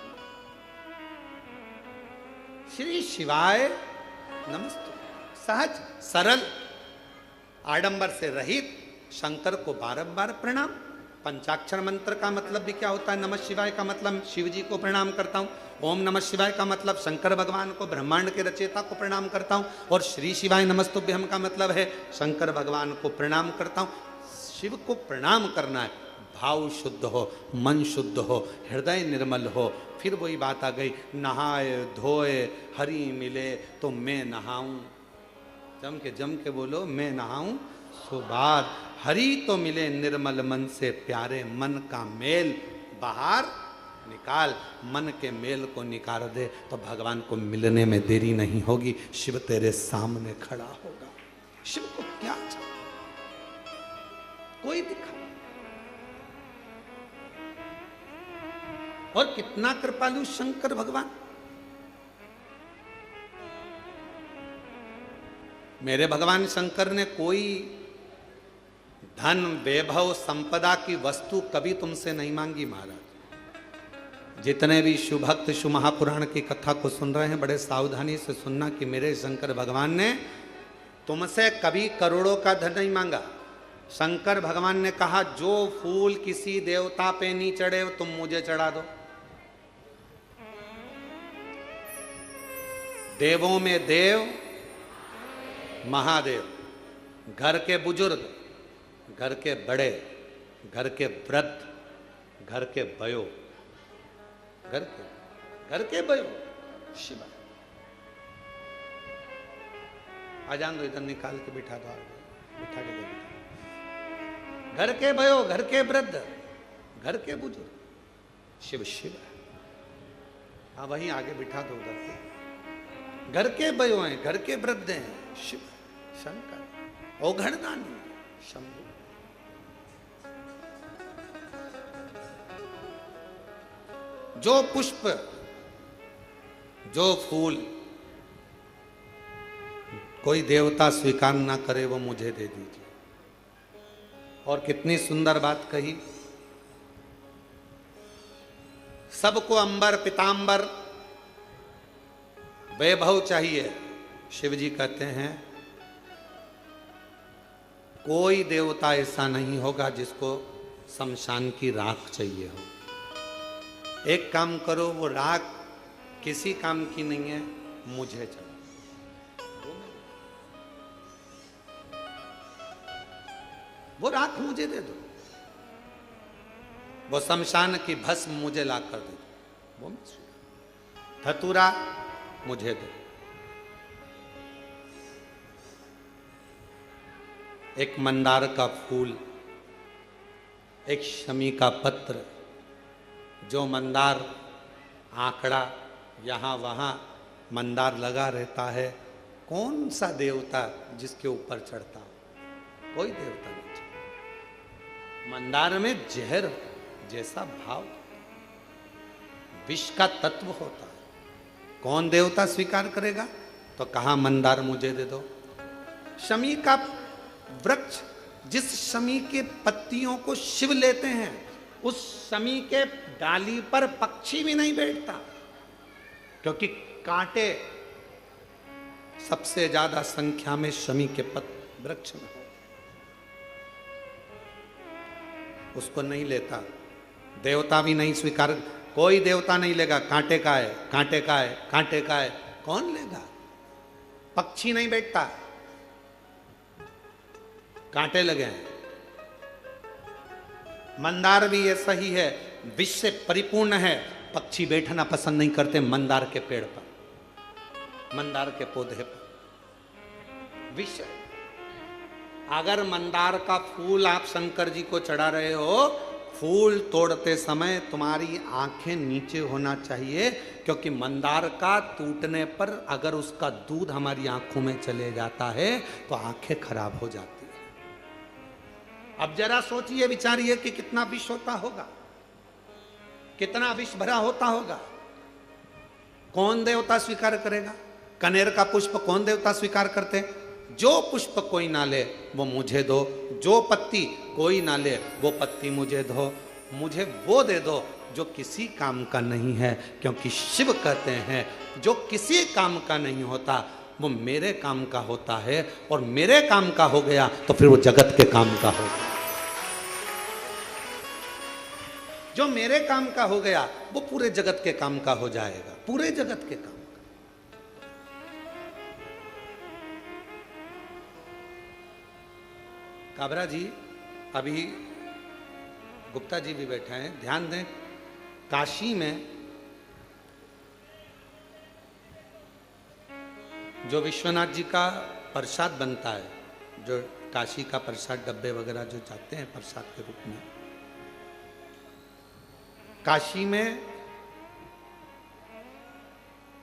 श्री शिवाय नमस्ते। सहज सरल आडंबर से रहित शंकर को बारंबार प्रणाम। पंचाक्षर मंत्र का मतलब भी क्या होता है? नमः शिवाय का मतलब शिव जी को प्रणाम करता हूँ। ओम नमः शिवाय का मतलब शंकर भगवान को, ब्रह्मांड के रचयिता को प्रणाम करता हूँ। और श्री शिवाय नमस्तुभ्यम का मतलब है शंकर भगवान को प्रणाम करता हूँ। शिव को प्रणाम करना है, भाव शुद्ध हो, मन शुद्ध हो, हृदय निर्मल हो। फिर वही बात आ गई, नहाए धोए हरि मिले तो मैं नहाऊं। जम के बोलो, मैं नहाऊं सुबाद। हरि तो मिले निर्मल मन से प्यारे, मन का मेल बाहर निकाल। मन के मेल को निकाल दे तो भगवान को मिलने में देरी नहीं होगी। शिव तेरे सामने खड़ा होगा। शिव को क्या चाहिए? कोई दिखा। और कितना कृपालु शंकर भगवान। मेरे भगवान शंकर ने कोई धन वैभव संपदा की वस्तु कभी तुमसे नहीं मांगी महाराज। जितने भी शिव भक्त शिव महापुराण की कथा को सुन रहे हैं, बड़े सावधानी से सुनना कि मेरे शंकर भगवान ने तुमसे कभी करोड़ों का धन नहीं मांगा। शंकर भगवान ने कहा, जो फूल किसी देवता पे नहीं चढ़े तुम मुझे चढ़ा दो। देवों में देव महादेव, घर के बुजुर्ग, घर के बड़े, घर के वृद्ध, घर के भयो, घर के भयो शिवा। आ जान दो, इधर निकाल के बिठा दो, बिठा के दो। घर के भयो, घर के वृद्ध, घर के बुजुर्ग शिव शिव। हाँ वहीं आगे बिठा दो उधर के। घर के भयो हैं, घर के वृद्ध हैं शिव शंकर। औघड़दानी शंभु। जो पुष्प, जो फूल कोई देवता स्वीकार ना करे वो मुझे दे दीजिए। और कितनी सुंदर बात कही। सबको अंबर पीतांबर वैभव चाहिए। शिव जी कहते हैं कोई देवता ऐसा नहीं होगा जिसको शमशान की राख चाहिए हो। एक काम करो, वो राख किसी काम की नहीं है, मुझे चढ़ाओ। वो राख मुझे दे दो, वो शमशान की भस्म मुझे ला कर दे दो। वो धतूरा मुझे दो। एक मंदार का फूल, एक शमी का पत्र। जो मंदार आंकड़ा यहाँ वहाँ मंदार लगा रहता है, कौन सा देवता जिसके ऊपर चढ़ता हो? कोई देवता नहीं चढ़ता। मंदार में जहर जैसा भाव, विष का तत्व होता है। कौन देवता स्वीकार करेगा? तो कहा मंदार मुझे दे दो। शमी का वृक्ष, जिस शमी के पत्तियों को शिव लेते हैं, उस शमी के डाली पर पक्षी भी नहीं बैठता, क्योंकि कांटे सबसे ज्यादा संख्या में शमी के वृक्ष में हो। उसको नहीं लेता, देवता भी नहीं स्वीकार। कोई देवता नहीं लेगा, कांटे का है, कांटे का है, कांटे का है, कौन लेगा? पक्षी नहीं बैठता, कांटे लगे हैं। मंदार भी ऐसा ही है, विष से परिपूर्ण है, पक्षी बैठना पसंद नहीं करते मंदार के पेड़ पर, मंदार के पौधे पर, विष। अगर मंदार का फूल आप शंकर जी को चढ़ा रहे हो, फूल तोड़ते समय तुम्हारी आंखें नीचे होना चाहिए, क्योंकि मंदार का टूटने पर अगर उसका दूध हमारी आंखों में चले जाता है तो आंखें खराब हो जाती है। अब जरा सोचिए, विचारिए कि कितना विष होता होगा, कितना विष भरा होता होगा। कौन देवता स्वीकार करेगा? कनेर का पुष्प कौन देवता स्वीकार करते? जो पुष्प कोई ना ले वो मुझे दो, जो पत्ती कोई ना ले वो पत्ती मुझे दो, मुझे वो दे दो जो किसी काम का नहीं है, क्योंकि शिव कहते हैं जो किसी काम का नहीं होता वो मेरे काम का होता है, और मेरे काम का हो गया तो फिर वो जगत के काम का होगा। जो मेरे काम का हो गया वो पूरे जगत के काम का हो जाएगा, पूरे जगत के काम का। काबरा जी, अभी गुप्ता जी भी बैठे हैं, ध्यान दें, काशी में जो विश्वनाथ जी का प्रसाद बनता है, जो काशी का प्रसाद डब्बे वगैरह जो जाते हैं प्रसाद के रूप में, काशी में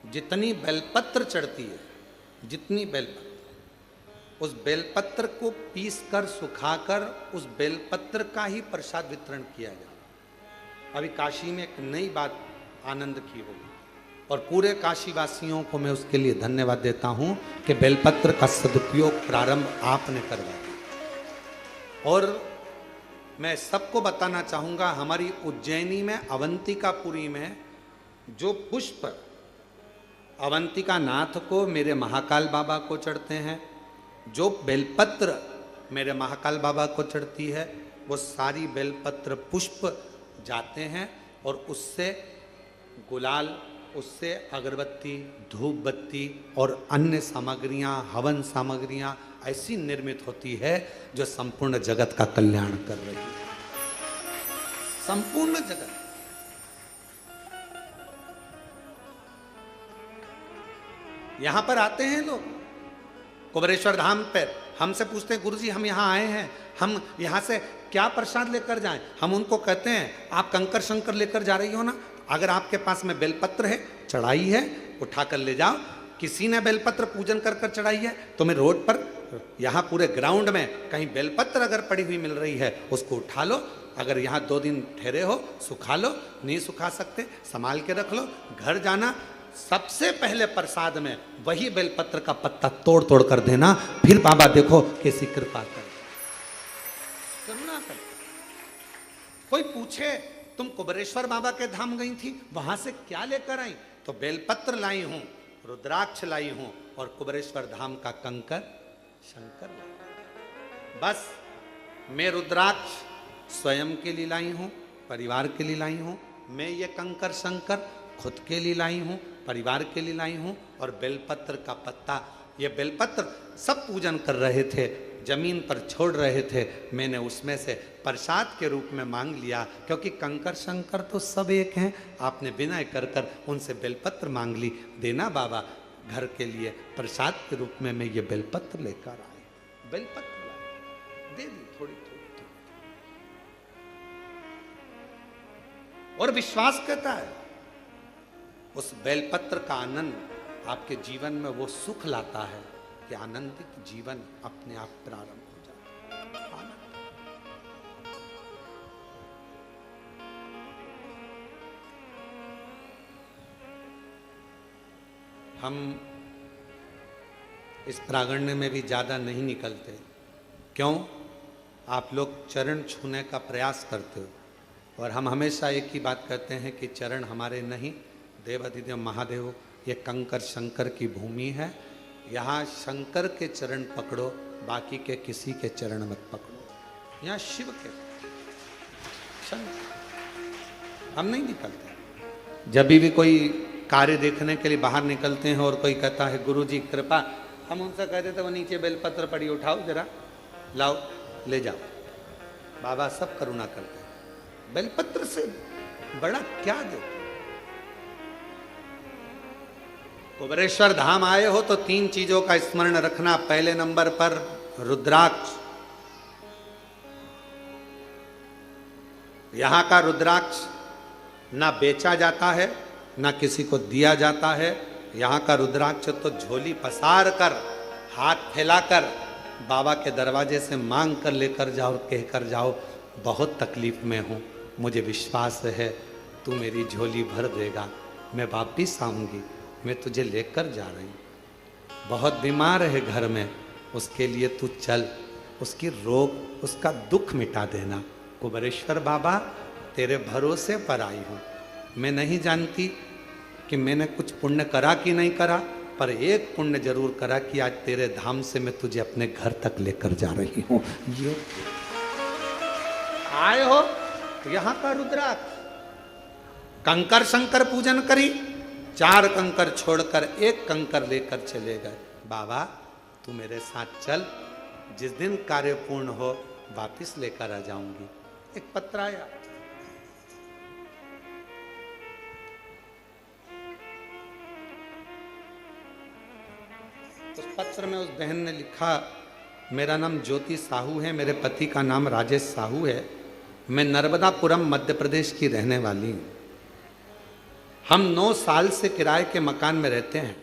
जितनी बेलपत्र चढ़ती है, जितनी बेलपत्र, उस बेलपत्र को पीस कर सुखाकर उस बेलपत्र का ही प्रसाद वितरण किया जाए। अभी काशी में एक नई बात आनंद की होगी, और पूरे काशी वासियों को मैं उसके लिए धन्यवाद देता हूं कि बेलपत्र का सदुपयोग प्रारंभ आपने करवा दिया। और मैं सबको बताना चाहूंगा, हमारी उज्जैनी में अवंतिकापुरी में जो पुष्प अवंतिका नाथ को, मेरे महाकाल बाबा को चढ़ते हैं, जो बेलपत्र मेरे महाकाल बाबा को चढ़ती है, वो सारी बेलपत्र पुष्प जाते हैं और उससे गुलाल, उससे अगरबत्ती, धूप बत्ती और अन्य सामग्रियां, हवन सामग्रियां ऐसी निर्मित होती है जो संपूर्ण जगत का कल्याण कर रही है, संपूर्ण जगत। यहां पर आते हैं लोग कुबेरेश्वर धाम पर, हमसे पूछते हैं गुरुजी हम यहाँ आए हैं, हम यहाँ से क्या प्रसाद लेकर जाएं? हम उनको कहते हैं आप कंकर शंकर लेकर जा रही हो ना, अगर आपके पास में बेलपत्र है, चढ़ाई है, उठाकर ले जाओ। किसी ने बेलपत्र पूजन कर कर चढ़ाई है, तुम्हें रोड पर, यहाँ पूरे ग्राउंड में कहीं बेलपत्र अगर पड़ी हुई मिल रही है, उसको उठा लो। अगर यहाँ 2 दिन ठहरे हो, सुखा लो, नहीं सुखा सकते संभाल के रख लो। घर जाना, सबसे पहले प्रसाद में वही बेलपत्र का पत्ता तोड़ तोड़ कर देना, फिर बाबा देखो कैसी कृपा कर, करुणा कर। कोई पूछे तुम कुबेरेश्वर बाबा के धाम गई थी, वहां से क्या लेकर आई? तो बेलपत्र लाई हूं, रुद्राक्ष लाई हूं और कुबेरेश्वर धाम का कंकर शंकर लाई। बस मैं रुद्राक्ष स्वयं के लिए लाई हूं, परिवार के लिए लाई हूं। मैं ये कंकर शंकर खुद के लिए लाई हूं, परिवार के लिए लाई हूं। और बेलपत्र का पत्ता, ये बेलपत्र सब पूजन कर रहे थे, जमीन पर छोड़ रहे थे, मैंने उसमें से प्रसाद के रूप में मांग लिया, क्योंकि कंकर शंकर तो सब एक हैं। आपने विनय कर कर उनसे बेलपत्र मांग ली, देना बाबा घर के लिए प्रसाद के रूप में। मैं ये बेलपत्र लेकर आई, बेलपत्र लाई, दे दी थोड़ी थोड़ी। और विश्वास कहता है उस बेलपत्र का आनंद आपके जीवन में वो सुख लाता है कि आनंदित जीवन अपने आप प्रारंभ हो जाता है। आनंद। हम इस प्रांगण में भी ज्यादा नहीं निकलते, क्यों? आप लोग चरण छूने का प्रयास करते हो, और हम हमेशा एक ही बात कहते हैं कि चरण हमारे नहीं, देवाधिदेव महादेव, ये कंकर शंकर की भूमि है। यहाँ शंकर के चरण पकड़ो, बाकी के किसी के चरण मत पकड़ो। यहाँ शिव के, शंकर। हम नहीं निकलते। जब भी कोई कार्य देखने के लिए बाहर निकलते हैं और कोई कहता है गुरु जी कृपा, हम उनसे कहते थे वो नीचे बेलपत्र पड़ी, उठाओ जरा, लाओ ले जाओ। बाबा सब करुणा करते हैं, बेलपत्र से बड़ा क्या दे। कुबेरेश्वर धाम आए हो तो 3 चीजों का स्मरण रखना। पहले नंबर पर रुद्राक्ष। यहां का रुद्राक्ष ना बेचा जाता है ना किसी को दिया जाता है। यहाँ का रुद्राक्ष तो झोली पसार कर, हाथ फैलाकर बाबा के दरवाजे से मांग कर लेकर जाओ, कहकर जाओ बहुत तकलीफ में हूँ, मुझे विश्वास है तू मेरी झोली भर देगा, मैं वापिस आऊँगी, मैं तुझे लेकर जा रही हूँ। बहुत बीमार है घर में, उसके लिए तू चल, उसकी रोग उसका दुख मिटा देना। कुबेरेश्वर बाबा तेरे भरोसे पर आई हूँ, मैं नहीं जानती कि मैंने कुछ पुण्य करा कि नहीं करा, पर एक पुण्य जरूर करा कि आज तेरे धाम से मैं तुझे अपने घर तक लेकर जा रही हूँ। ये आए हो यहाँ का रुद्राक्ष। कंकर शंकर पूजन करी, 4 कंकर छोड़कर 1 कंकर लेकर चले गए। बाबा तू मेरे साथ चल, जिस दिन कार्य पूर्ण हो वापिस लेकर आ जाऊंगी। एक पत्र आया, उस पत्र में उस बहन ने लिखा, मेरा नाम ज्योति साहू है, मेरे पति का नाम राजेश साहू है, मैं नर्मदापुरम मध्य प्रदेश की रहने वाली हूँ। हम 9 साल से किराए के मकान में रहते हैं।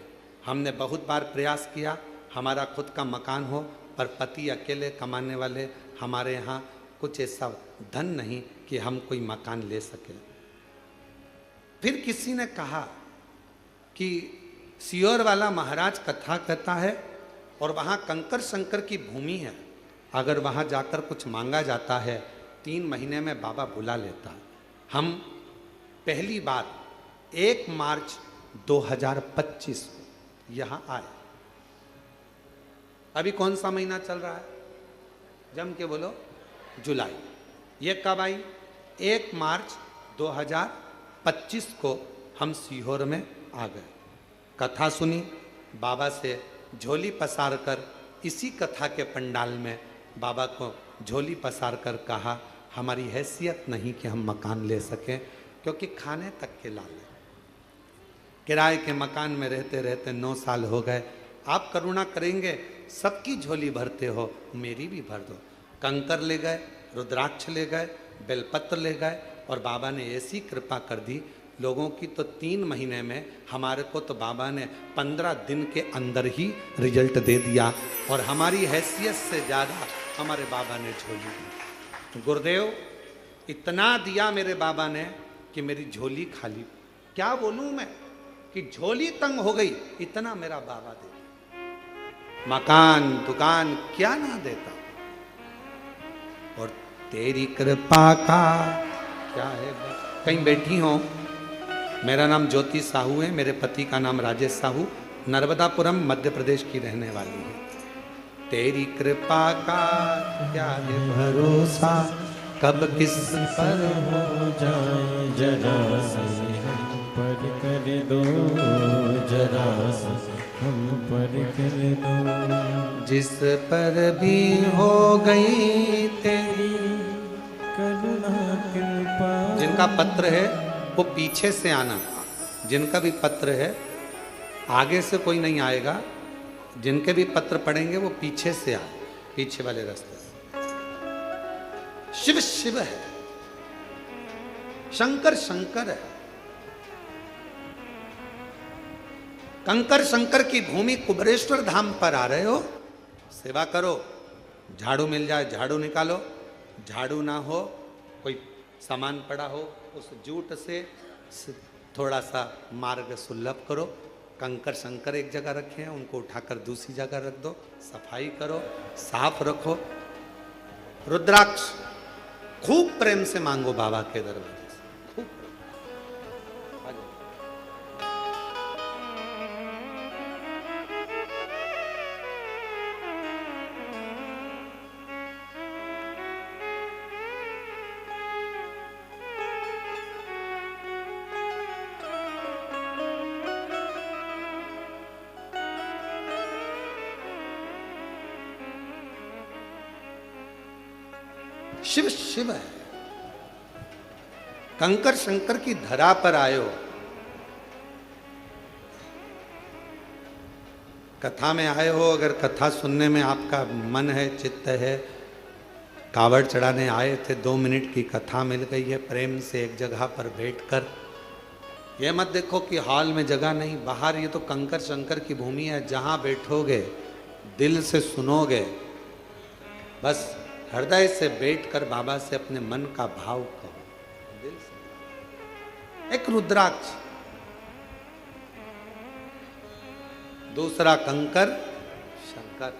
हमने बहुत बार प्रयास किया हमारा खुद का मकान हो, पर पति अकेले कमाने वाले, हमारे यहाँ कुछ ऐसा धन नहीं कि हम कोई मकान ले सके। फिर किसी ने कहा कि सियोर वाला महाराज कथा कहता है और वहाँ कंकर शंकर की भूमि है, अगर वहाँ जाकर कुछ मांगा जाता है 3 महीने में बाबा बुला लेता है। हम पहली बार 1 मार्च 2025 को यहाँ आए। अभी कौन सा महीना चल रहा है, जम के बोलो, जुलाई। ये कब आई? 1 मार्च 2025 को हम सीहोर में आ गए। कथा सुनी, बाबा से झोली पसार कर, इसी कथा के पंडाल में बाबा को झोली पसार कर कहा, हमारी हैसियत नहीं कि हम मकान ले सकें, क्योंकि खाने तक के लाल है। किराए के मकान में रहते रहते 9 साल हो गए, आप करुणा करेंगे, सबकी झोली भरते हो, मेरी भी भर दो। कंकर ले गए, रुद्राक्ष ले गए, बेलपत्र ले गए, और बाबा ने ऐसी कृपा कर दी लोगों की, तो 3 महीने में हमारे को तो बाबा ने 15 दिन के अंदर ही रिजल्ट दे दिया, और हमारी हैसियत से ज़्यादा हमारे बाबा ने झोली दी। गुरुदेव इतना दिया मेरे बाबा ने कि मेरी झोली खाली, क्या बोलूँ मैं कि झोली तंग हो गई, इतना मेरा बाबा दे। मकान दुकान क्या ना देता, और तेरी कृपा का क्या है। कहीं बैठी हो, मेरा नाम ज्योति साहू है, मेरे पति का नाम राजेश साहू, नर्मदापुरम मध्य प्रदेश की रहने वाली है। तेरी कृपा का क्या है भरोसा, कब किस पर हो जाए जरा से हम पर कर दो, जरा से हम पर कर दो। जिस पर भी हो गई तेरी करुणा कृपा। जिनका पत्र है वो पीछे से आना, जिनका भी पत्र है आगे से कोई नहीं आएगा, जिनके भी पत्र पढ़ेंगे वो पीछे से आए, पीछे वाले रास्ते से। शिव शिव है, शंकर शंकर है। कंकर शंकर की भूमि कुबेरेश्वर धाम पर आ रहे हो, सेवा करो। झाड़ू मिल जाए झाड़ू निकालो, झाड़ू ना हो कोई सामान पड़ा हो उस जूट से थोड़ा सा मार्ग सुलभ करो। कंकर शंकर एक जगह रखे हैं, उनको उठाकर दूसरी जगह रख दो, सफाई करो, साफ रखो। रुद्राक्ष खूब प्रेम से मांगो बाबा के दरबार से, खूब। शिव शिव है। कंकर शंकर की धरा पर आयो, कथा में आए हो, अगर कथा सुनने में आपका मन है, चित्त है, कावड़ चढ़ाने आए थे, 2 मिनट की कथा मिल गई है, प्रेम से एक जगह पर बैठकर, ये मत देखो कि हॉल में जगह नहीं, बाहर ये तो कंकर शंकर की भूमि है, जहां बैठोगे दिल से सुनोगे, बस हृदय से बैठकर बाबा से अपने मन का भाव कहो, दिल से। एक रुद्राक्ष, दूसरा कंकर शंकर,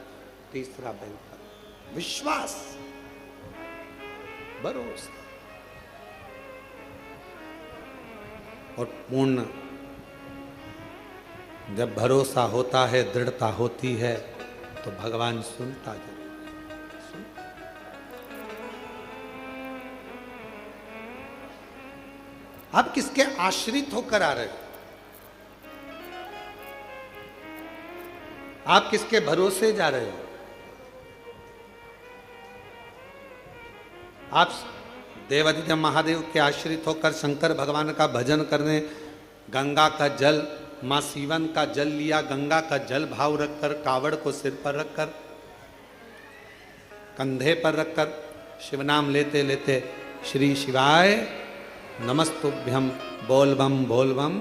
तीसरा बेलपत्र। विश्वास, भरोसा और पूर्ण। जब भरोसा होता है, दृढ़ता होती है, तो भगवान सुनता जरूर। आप किसके आश्रित होकर आ रहे हो? आप किसके भरोसे जा रहे हो? आप देवादिदेव महादेव के आश्रित होकर शंकर भगवान का भजन करने गंगा का जल, मां सीवन का जल लिया, गंगा का जल भाव रखकर, कावड़ को सिर पर रखकर, कंधे पर रखकर शिव नाम लेते लेते श्री शिवाय नमस्तुभ्यम बोल बम बोल बम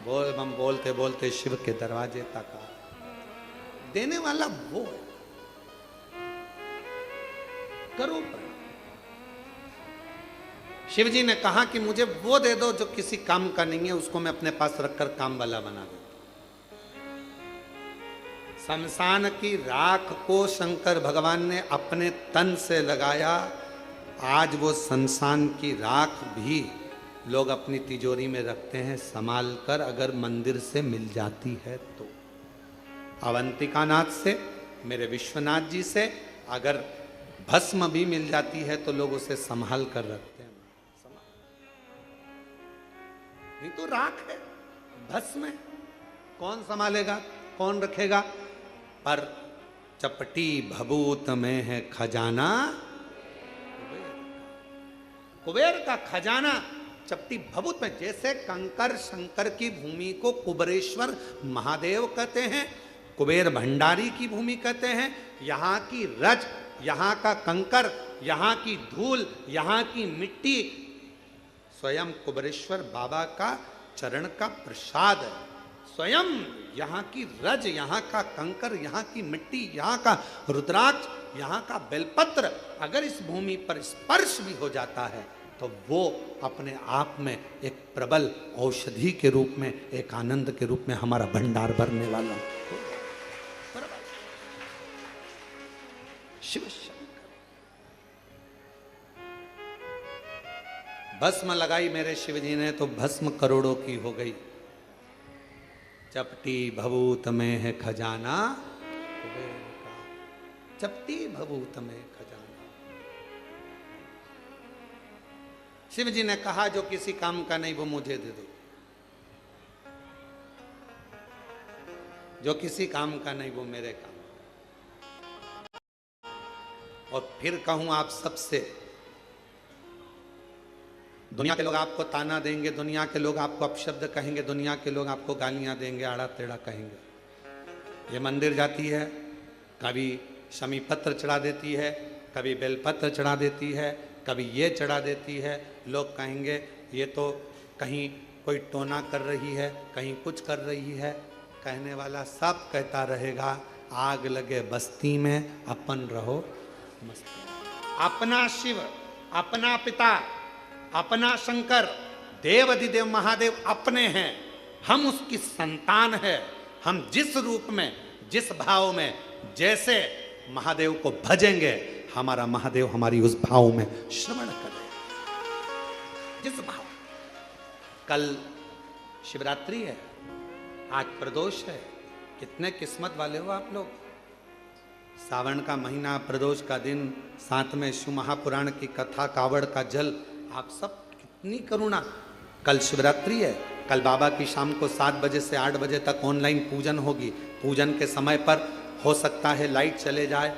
बोल बम बोलते बोलते शिव के दरवाजे तक आ। देने वाला वो है, करो। शिव जी ने कहा कि मुझे वो दे दो जो किसी काम का नहीं है, उसको मैं अपने पास रखकर काम वाला बना दूं। शमशान की राख को शंकर भगवान ने अपने तन से लगाया। आज वो शमशान की राख भी लोग अपनी तिजोरी में रखते हैं संभाल कर, अगर मंदिर से मिल जाती है तो। अवंतिका नाथ से, मेरे विश्वनाथ जी से अगर भस्म भी मिल जाती है तो लोग उसे संभाल कर रखते हैं। नहीं तो राख है, भस्म है, कौन संभालेगा, कौन रखेगा? पर चपटी भभूत में है खजाना, कुबेर का खजाना चपटी भभूत में। जैसे कंकर शंकर की भूमि को कुबेरेश्वर महादेव कहते हैं, कुबेर भंडारी की भूमि कहते हैं, यहाँ की रज, यहाँ का कंकर, यहाँ की धूल, यहाँ की मिट्टी स्वयं कुबेरेश्वर बाबा का चरण का प्रसाद है। स्वयं यहाँ की रज, यहाँ का कंकर, यहाँ की मिट्टी, यहाँ का रुद्राक्ष, यहाँ का बेलपत्र अगर इस भूमि पर स्पर्श भी हो जाता है तो वो अपने आप में एक प्रबल औषधि के रूप में, एक आनंद के रूप में हमारा भंडार भरने वाला शिव शंकर। भस्म लगाई मेरे शिव जी ने तो भस्म करोड़ों की हो गई। चपटी भभूत में है खजाना कुबेर का, चपटी भभूत में खजाना। शिव जी ने कहा जो किसी काम का नहीं वो मुझे दे दो, जो किसी काम का नहीं वो मेरे काम। और फिर कहूं आप सबसे, दुनिया के लोग आपको ताना देंगे, दुनिया के लोग आपको अपशब्द कहेंगे, दुनिया के लोग आपको गालियां देंगे, आड़ा टेढ़ा कहेंगे। ये मंदिर जाती है, कभी शमी पत्र चढ़ा देती है, कभी बेलपत्र चढ़ा देती है, कभी ये चढ़ा देती है। लोग कहेंगे ये तो कहीं कोई टोना कर रही है, कहीं कुछ कर रही है। कहने वाला सब कहता रहेगा, आग लगे बस्ती में अपन रहो मस्ती। अपना शिव, अपना पिता, अपना शंकर, देव अधिदेव महादेव अपने हैं, हम उसकी संतान है। हम जिस रूप में, जिस भाव में, जैसे महादेव को भजेंगे, हमारा महादेव हमारी उस भाव में श्रवण करे। जिस भाव, कल शिवरात्रि है, आज प्रदोष है। कितने किस्मत वाले हो आप लोग। सावन का महीना, प्रदोष का दिन, साथ में शिव महापुराण की कथा, कावड़ का जल, आप सब कितनी करुणा। कल शिवरात्रि है, कल बाबा की शाम को 7 बजे से 8 बजे तक ऑनलाइन पूजन होगी। पूजन के समय पर हो सकता है लाइट चले जाए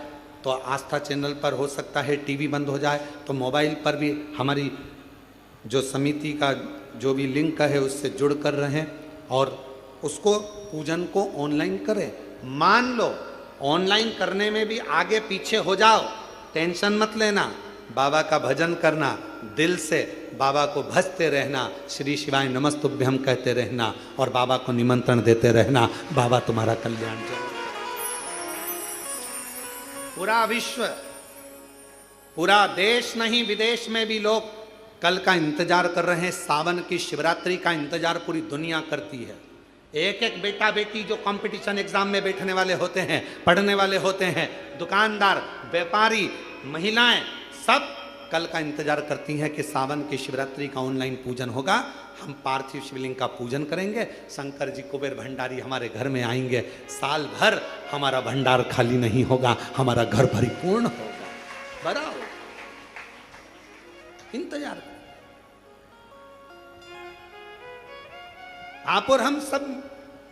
तो आस्था चैनल पर हो सकता है टीवी बंद हो जाए, तो मोबाइल पर भी हमारी जो समिति का जो भी लिंक है उससे जुड़ कर रहें और उसको पूजन को ऑनलाइन करें। मान लो ऑनलाइन करने में भी आगे पीछे हो जाओ, टेंशन मत लेना, बाबा का भजन करना, दिल से बाबा को भजते रहना, श्री शिवाय नमस्तुभ्यम कहते रहना और बाबा को निमंत्रण देते रहना, बाबा तुम्हारा कल्याण करें। पूरा विश्व, पूरा देश नहीं विदेश में भी लोग कल का इंतजार कर रहे हैं, सावन की शिवरात्रि का इंतजार पूरी दुनिया करती है। एक एक बेटा बेटी जो कंपटीशन एग्जाम में बैठने वाले होते हैं, पढ़ने वाले होते हैं, दुकानदार, व्यापारी, महिलाएं, सब कल का इंतजार करती हैं कि सावन की शिवरात्रि का ऑनलाइन पूजन होगा, हम पार्थिव शिवलिंग का पूजन करेंगे, शंकर जी कुबेर भंडारी हमारे घर में आएंगे, साल भर हमारा भंडार खाली नहीं होगा, हमारा घर परिपूर्ण होगा, बड़ा होगा। इंतजार आप और हम सब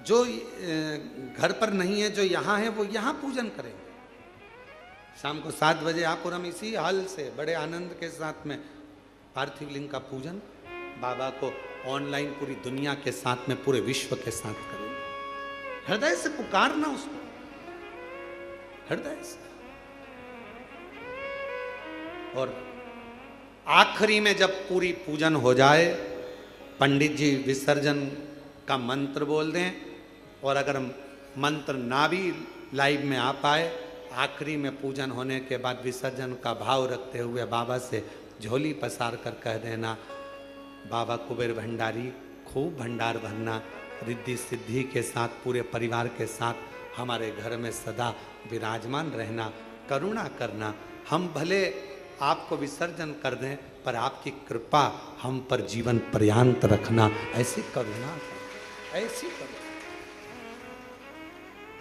जो घर पर नहीं है, जो यहाँ है, वो यहाँ पूजन करेंगे। शाम को 7 बजे आप और हम इसी हाल से बड़े आनंद के साथ में पार्थिव लिंग का पूजन बाबा को ऑनलाइन पूरी दुनिया के साथ में, पूरे विश्व के साथ करेंगे। हृदय से पुकारना उसको, हृदय से। और आखिरी में जब पूरी पूजन हो जाए, पंडित जी विसर्जन का मंत्र बोल दें, और अगर मंत्र ना भी लाइव में आ पाए, आखिरी में पूजन होने के बाद विसर्जन का भाव रखते हुए बाबा से झोली पसार कर कह देना, बाबा कुबेर भंडारी खूब भंडार भरना, रिद्धि सिद्धि के साथ पूरे परिवार के साथ हमारे घर में सदा विराजमान रहना, करुणा करना, हम भले आपको विसर्जन कर दें पर आपकी कृपा हम पर जीवन पर्यंत रखना, ऐसी करुणा, ऐसी करुणा।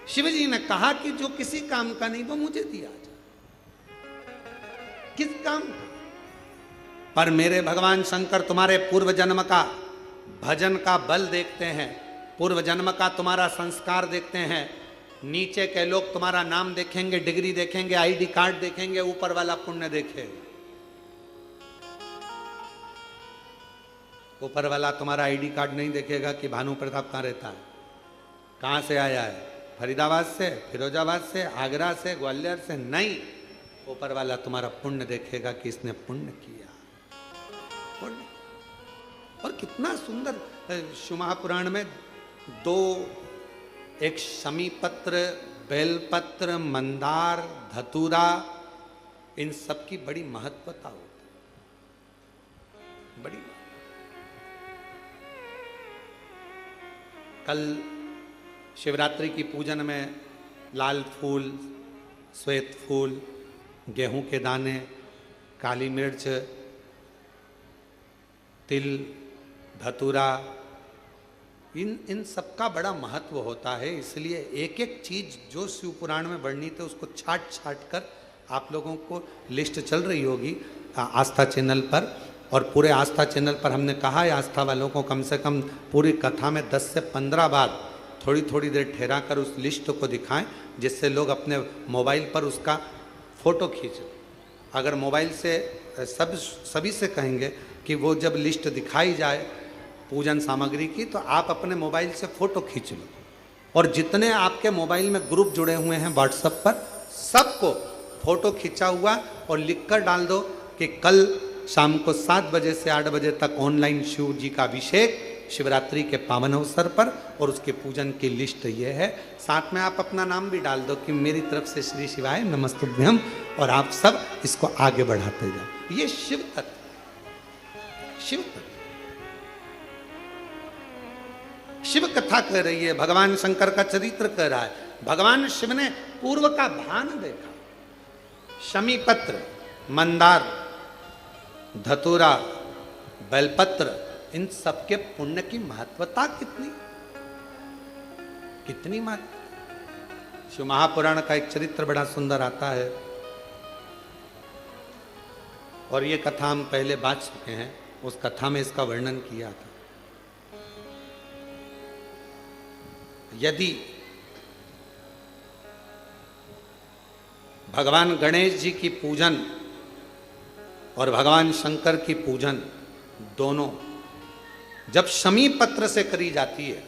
शिव जी ने कहा कि जो किसी काम का नहीं वो मुझे दिया जाए। किस काम का? पर मेरे भगवान शंकर तुम्हारे पूर्व जन्म का भजन का बल देखते हैं, पूर्व जन्म का तुम्हारा संस्कार देखते हैं। नीचे के लोग तुम्हारा नाम देखेंगे, डिग्री देखेंगे, आईडी कार्ड देखेंगे, ऊपर वाला पुण्य देखेगा। ऊपर वाला तुम्हारा आईडी कार्ड नहीं देखेगा कि भानु प्रताप कहाँ रहता है, कहाँ से आया है, फरीदाबाद से, फिरोजाबाद से, आगरा से, ग्वालियर से, नहीं। ऊपर वाला तुम्हारा पुण्य देखेगा कि इसने पुण्य किया, पुण्य। और कितना सुंदर शिव महापुराण में दो, एक शमी पत्र, बेलपत्र, मंदार, धतूरा, इन सब की बड़ी महत्वता होती है, बड़ी। कल शिवरात्रि की पूजन में लाल फूल, श्वेत फूल, गेहूं के दाने, काली मिर्च, तिल, धतूरा, इन सब का बड़ा महत्व होता है। इसलिए एक एक चीज जो शिव पुराण में वर्णित है उसको छाट छाट कर आप लोगों को लिस्ट चल रही होगी आस्था चैनल पर। और पूरे आस्था चैनल पर हमने कहा है आस्था वालों को कम से कम पूरी कथा में 10 से 15 बार थोड़ी थोड़ी देर ठहरा कर उस लिस्ट को दिखाएं, जिससे लोग अपने मोबाइल पर उसका फोटो खींचें। अगर मोबाइल से सभी से कहेंगे कि वो जब लिस्ट दिखाई जाए पूजन सामग्री की, तो आप अपने मोबाइल से फ़ोटो खींच लो, और जितने आपके मोबाइल में ग्रुप जुड़े हुए हैं व्हाट्सएप पर, सबको फ़ोटो खींचा हुआ और लिख कर डाल दो कि कल शाम को 7 बजे से 8 बजे तक ऑनलाइन शिव जी का अभिषेक शिवरात्रि के पावन अवसर पर, और उसके पूजन की लिस्ट ये है। साथ में आप अपना नाम भी डाल दो कि मेरी तरफ से श्री शिवाय नमस्तुभ्यम, और आप सब इसको आगे बढ़ाते जाओ। ये शिव तत्व, शिव तत्व, शिव कथा कह रही है, भगवान शंकर का चरित्र कह रहा है। भगवान शिव ने पूर्व का भान देखा। शमी पत्र, मंदार, धतूरा, बेलपत्र, इन सबके पुण्य की महत्वता कितनी कितनी महत्व। शिव महापुराण का एक चरित्र बड़ा सुंदर आता है, और ये कथा हम पहले बात चुके हैं। उस कथा में इसका वर्णन किया था। यदि भगवान गणेश जी की पूजन और भगवान शंकर की पूजन दोनों जब शमी पत्र से करी जाती है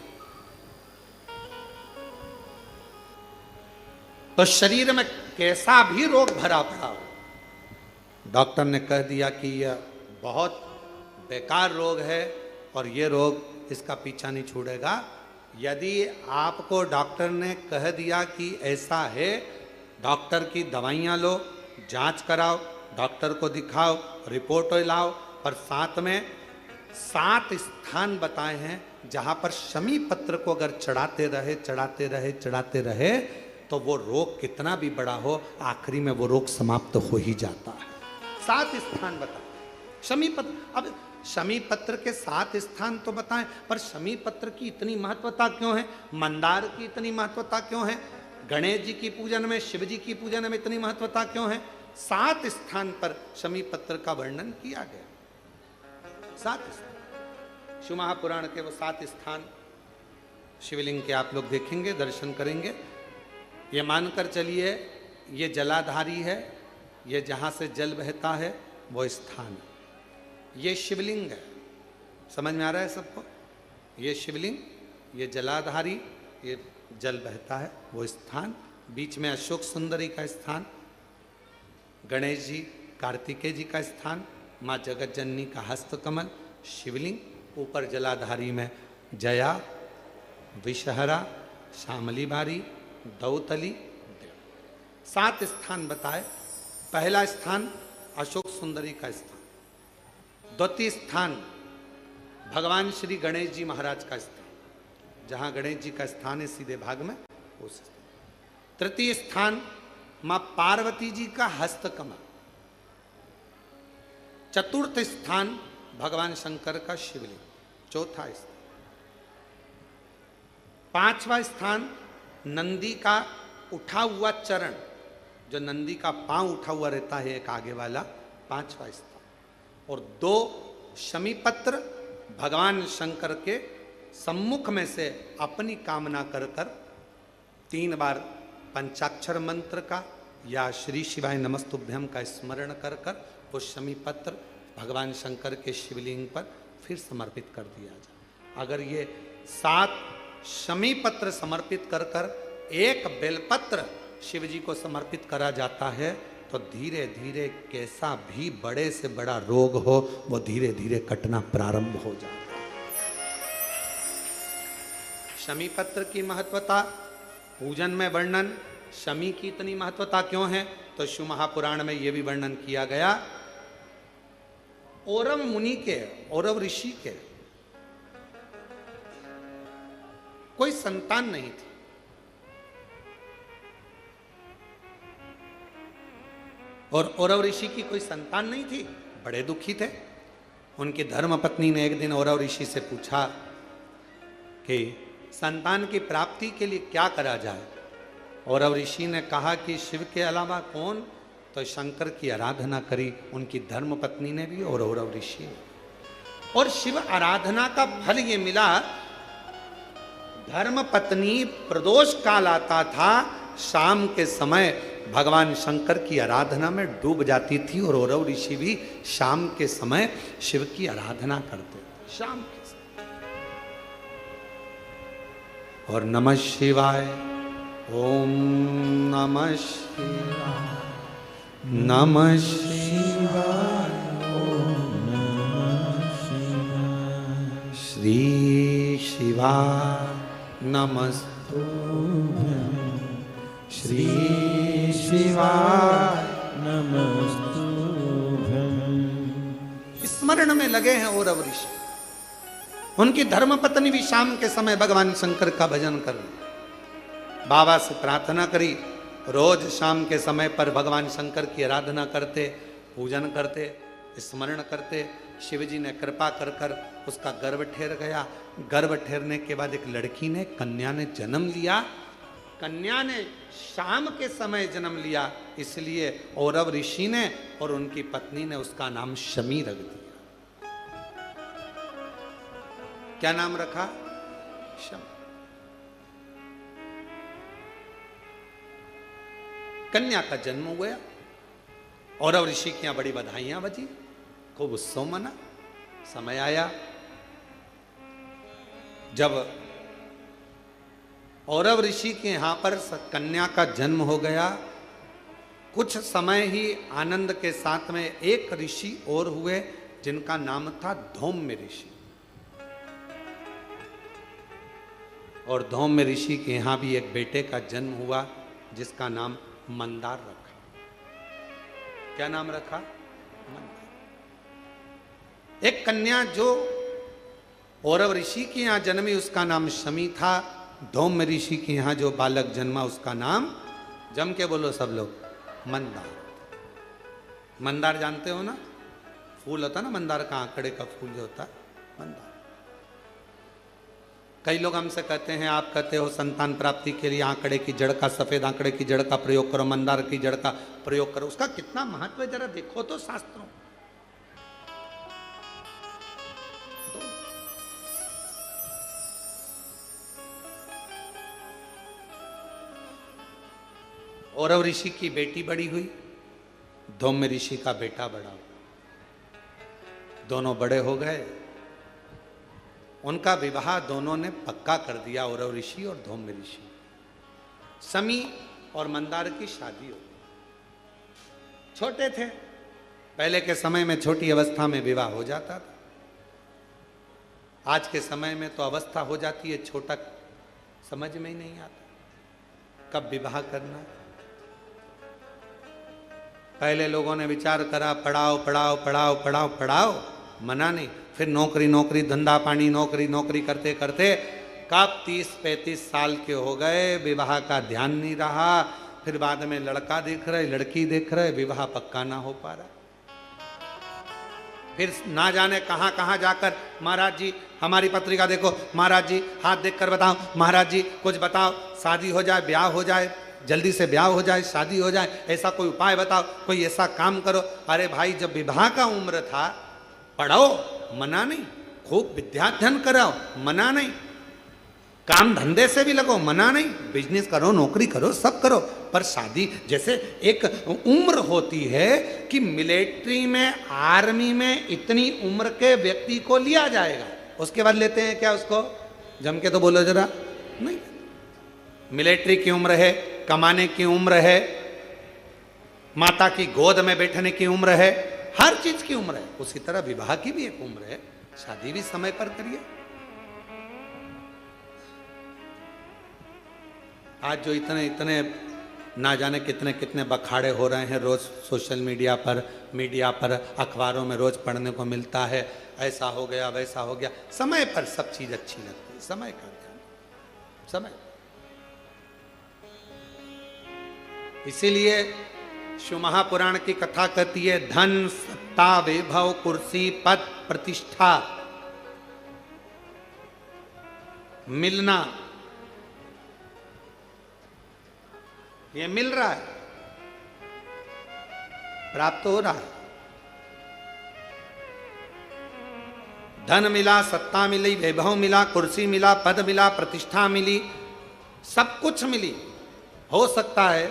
तो शरीर में कैसा भी रोग भरा पड़ा हो, डॉक्टर ने कह दिया कि यह बहुत बेकार रोग है और ये रोग इसका पीछा नहीं छोड़ेगा। यदि आपको डॉक्टर ने कह दिया कि ऐसा है, डॉक्टर की दवाइयाँ लो, जांच कराओ, डॉक्टर को दिखाओ, रिपोर्ट लाओ, पर साथ में 7 स्थान बताए हैं जहाँ पर शमी पत्र को अगर चढ़ाते रहे तो वो रोग कितना भी बड़ा हो, आखिरी में वो रोग समाप्त हो ही जाता है। 7 स्थान बताए शमी पत्र। अब शमी पत्र के 7 स्थान तो बताएं, पर शमी पत्र की इतनी महत्वता क्यों है, मंदार की इतनी महत्वता क्यों है, गणेश जी की पूजन में, शिव जी की पूजन में इतनी महत्वता क्यों है? 7 स्थान पर शमी पत्र का वर्णन किया गया। 7 स्थान शिव महापुराण के वो 7 स्थान शिवलिंग के आप लोग देखेंगे, दर्शन करेंगे। ये मानकर चलिए ये जलाधारी है, ये जहाँ से जल बहता है वो स्थान है, ये शिवलिंग है। समझ में आ रहा है सबको? ये शिवलिंग, ये जलाधारी, ये जल बहता है वो स्थान, बीच में अशोक सुंदरी का स्थान, गणेश जी कार्तिकेय जी का स्थान, माँ जगत जननी का हस्तकमल, शिवलिंग, ऊपर जलाधारी में जया, विषहरा, शामली बारी, दौतली, 7 स्थान बताए। पहला स्थान अशोक सुंदरी का स्थान, द्वितीय स्थान भगवान श्री गणेश जी महाराज का स्थान, जहाँ गणेश जी का स्थान है सीधे भाग में उस स्थान। तृतीय स्थान माँ पार्वती जी का हस्तकमल। चतुर्थ स्थान भगवान शंकर का शिवलिंग। चौथा स्थान। 5वां स्थान नंदी का उठा हुआ चरण, जो नंदी का पांव उठा हुआ रहता है एक आगे वाला, 5वां स्थान। और 2 शमी पत्र भगवान शंकर के सम्मुख में से अपनी कामना कर कर 3 बार पंचाक्षर मंत्र का या श्री शिवाय नमस्तुभ्यम का स्मरण कर कर वो शमी पत्र भगवान शंकर के शिवलिंग पर फिर समर्पित कर दिया जाए। अगर ये 7 शमी पत्र समर्पित कर कर 1 बेलपत्र शिव जी को समर्पित करा जाता है तो धीरे धीरे कैसा भी बड़े से बड़ा रोग हो वो धीरे धीरे कटना प्रारंभ हो जाता है। शमी पत्र की महत्वता, पूजन में वर्णन, शमी की इतनी महत्वता क्यों है तो शिव महापुराण में यह भी वर्णन किया गया। औरव मुनि के, औरव ऋषि के कोई संतान नहीं थी। और औरव ऋषि की कोई संतान नहीं थी, बड़े दुखी थे। उनकी धर्म पत्नी ने एक दिन औरव ऋषि से पूछा कि संतान की प्राप्ति के लिए क्या करा जाए। औरव ऋषि ने कहा कि शिव के अलावा कौन, तो शंकर की आराधना करी उनकी धर्म पत्नी ने भी और औरव ऋषि ने। और शिव आराधना का फल ये मिला, धर्म पत्नी प्रदोष काल आता था, शाम के समय भगवान शंकर की आराधना में डूब जाती थी और औरव ऋषि भी शाम के समय शिव की आराधना करते थे, शाम के समय। और नमः शिवाय, ओम नमः शिवाय, नमः शिवाय, ओम नमः शिवाय, श्री शिवाय नमस्तुभ्यं, श्री शिवाय नमस्तुभ्यं। स्मरण में लगे हैं औरव ऋषि। उनकी धर्मपत्नी भी शाम के समय भगवान शंकर का भजन कर रही, बाबा से प्रार्थना करी, रोज शाम के समय पर भगवान शंकर की आराधना करते, पूजन करते, स्मरण करते। शिव जी ने कृपा कर कर उसका गर्भ ठहर गया। गर्भ ठहरने के बाद एक लड़की ने, कन्या ने जन्म लिया। कन्या ने शाम के समय जन्म लिया, इसलिए औरव ऋषि ने और उनकी पत्नी ने उसका नाम शमी रख दिया। क्या नाम रखा? शमी। कन्या का जन्म हो गया। औरव ऋषि की यहां बड़ी बधाइयां बजी, खूब उत्सव मना। समय आया जब औरव ऋषि के यहां पर कन्या का जन्म हो गया, कुछ समय ही आनंद के साथ में एक ऋषि और हुए जिनका नाम था धौम्य ऋषि। और धौम्य ऋषि के यहां भी एक बेटे का जन्म हुआ जिसका नाम मंदार रखा। क्या नाम रखा? मंदार। एक कन्या जो औरव ऋषि के यहां जन्मी उसका नाम शमी था। धौम्य ऋषि के यहां जो बालक जन्मा उसका नाम, जम के बोलो सब लोग, मंदार। मंदार जानते हो ना, फूल होता ना मंदार का, आंकड़े का फूल जो होता है मंदार। कई लोग हमसे कहते हैं, आप कहते हो संतान प्राप्ति के लिए आंकड़े की जड़ का, सफेद आंकड़े की जड़ का प्रयोग करो, मंदार की जड़ का प्रयोग करो। उसका कितना महत्व है जरा देखो तो शास्त्रों। औरव ऋषि की बेटी बड़ी हुई, धौम्य ऋषि का बेटा बड़ा हुआ। दोनों बड़े हो गए, उनका विवाह दोनों ने पक्का कर दिया, औरव ऋषि और धौम्य ऋषि। शमी और मंदार की शादी हो गई। छोटे थे, पहले के समय में छोटी अवस्था में विवाह हो जाता था। आज के समय में तो अवस्था हो जाती है, छोटा समझ में ही नहीं आता कब विवाह करना है। पहले लोगों ने विचार करा, पढ़ाओ पढ़ाओ पढ़ाओ पढ़ाओ पढ़ाओ, मना नहीं। फिर नौकरी नौकरी, धंधा पानी, नौकरी नौकरी करते करते कब 30-35 साल के हो गए, विवाह का ध्यान नहीं रहा। फिर बाद में लड़का देख रहे, लड़की देख रहे, विवाह पक्का ना हो पा रहा। फिर ना जाने कहां कहां जाकर, महाराज जी हमारी पत्रिका देखो, महाराज जी हाथ देखकर बताओ, महाराज जी कुछ बताओ, शादी हो जाए, ब्याह हो जाए, जल्दी से ब्याह हो जाए, शादी हो जाए, ऐसा कोई उपाय बताओ, कोई ऐसा काम करो। अरे भाई, जब विवाह का उम्र था, पढ़ो, मना नहीं, खूब विद्याध्ययन कराओ, मना नहीं, काम धंधे से भी लगो, मना नहीं, बिजनेस करो, नौकरी करो, सब करो, पर शादी जैसे एक उम्र होती है कि मिलिट्री में, आर्मी में इतनी उम्र के व्यक्ति को लिया जाएगा, उसके बाद लेते हैं क्या उसको? जम के तो बोलो जरा, नहीं। मिलिट्री की उम्र है, कमाने की उम्र है, माता की गोद में बैठने की उम्र है, हर चीज की उम्र है। उसी तरह विवाह की भी एक उम्र है, शादी भी समय पर करिए। आज जो इतने इतने ना जाने कितने कितने बखाड़े हो रहे हैं रोज सोशल मीडिया पर, अखबारों में रोज पढ़ने को मिलता है, ऐसा हो गया, वैसा हो गया। समय पर सब चीज अच्छी लगती है, समय का ध्यान, समय। इसीलिए शिव महापुराण की कथा कहती है, धन सत्ता वैभव कुर्सी पद प्रतिष्ठा मिलना, ये मिल रहा है, प्राप्त हो रहा है। धन मिला, सत्ता मिली, वैभव मिला, कुर्सी मिला, पद मिला, प्रतिष्ठा मिली, सब कुछ मिली। हो सकता है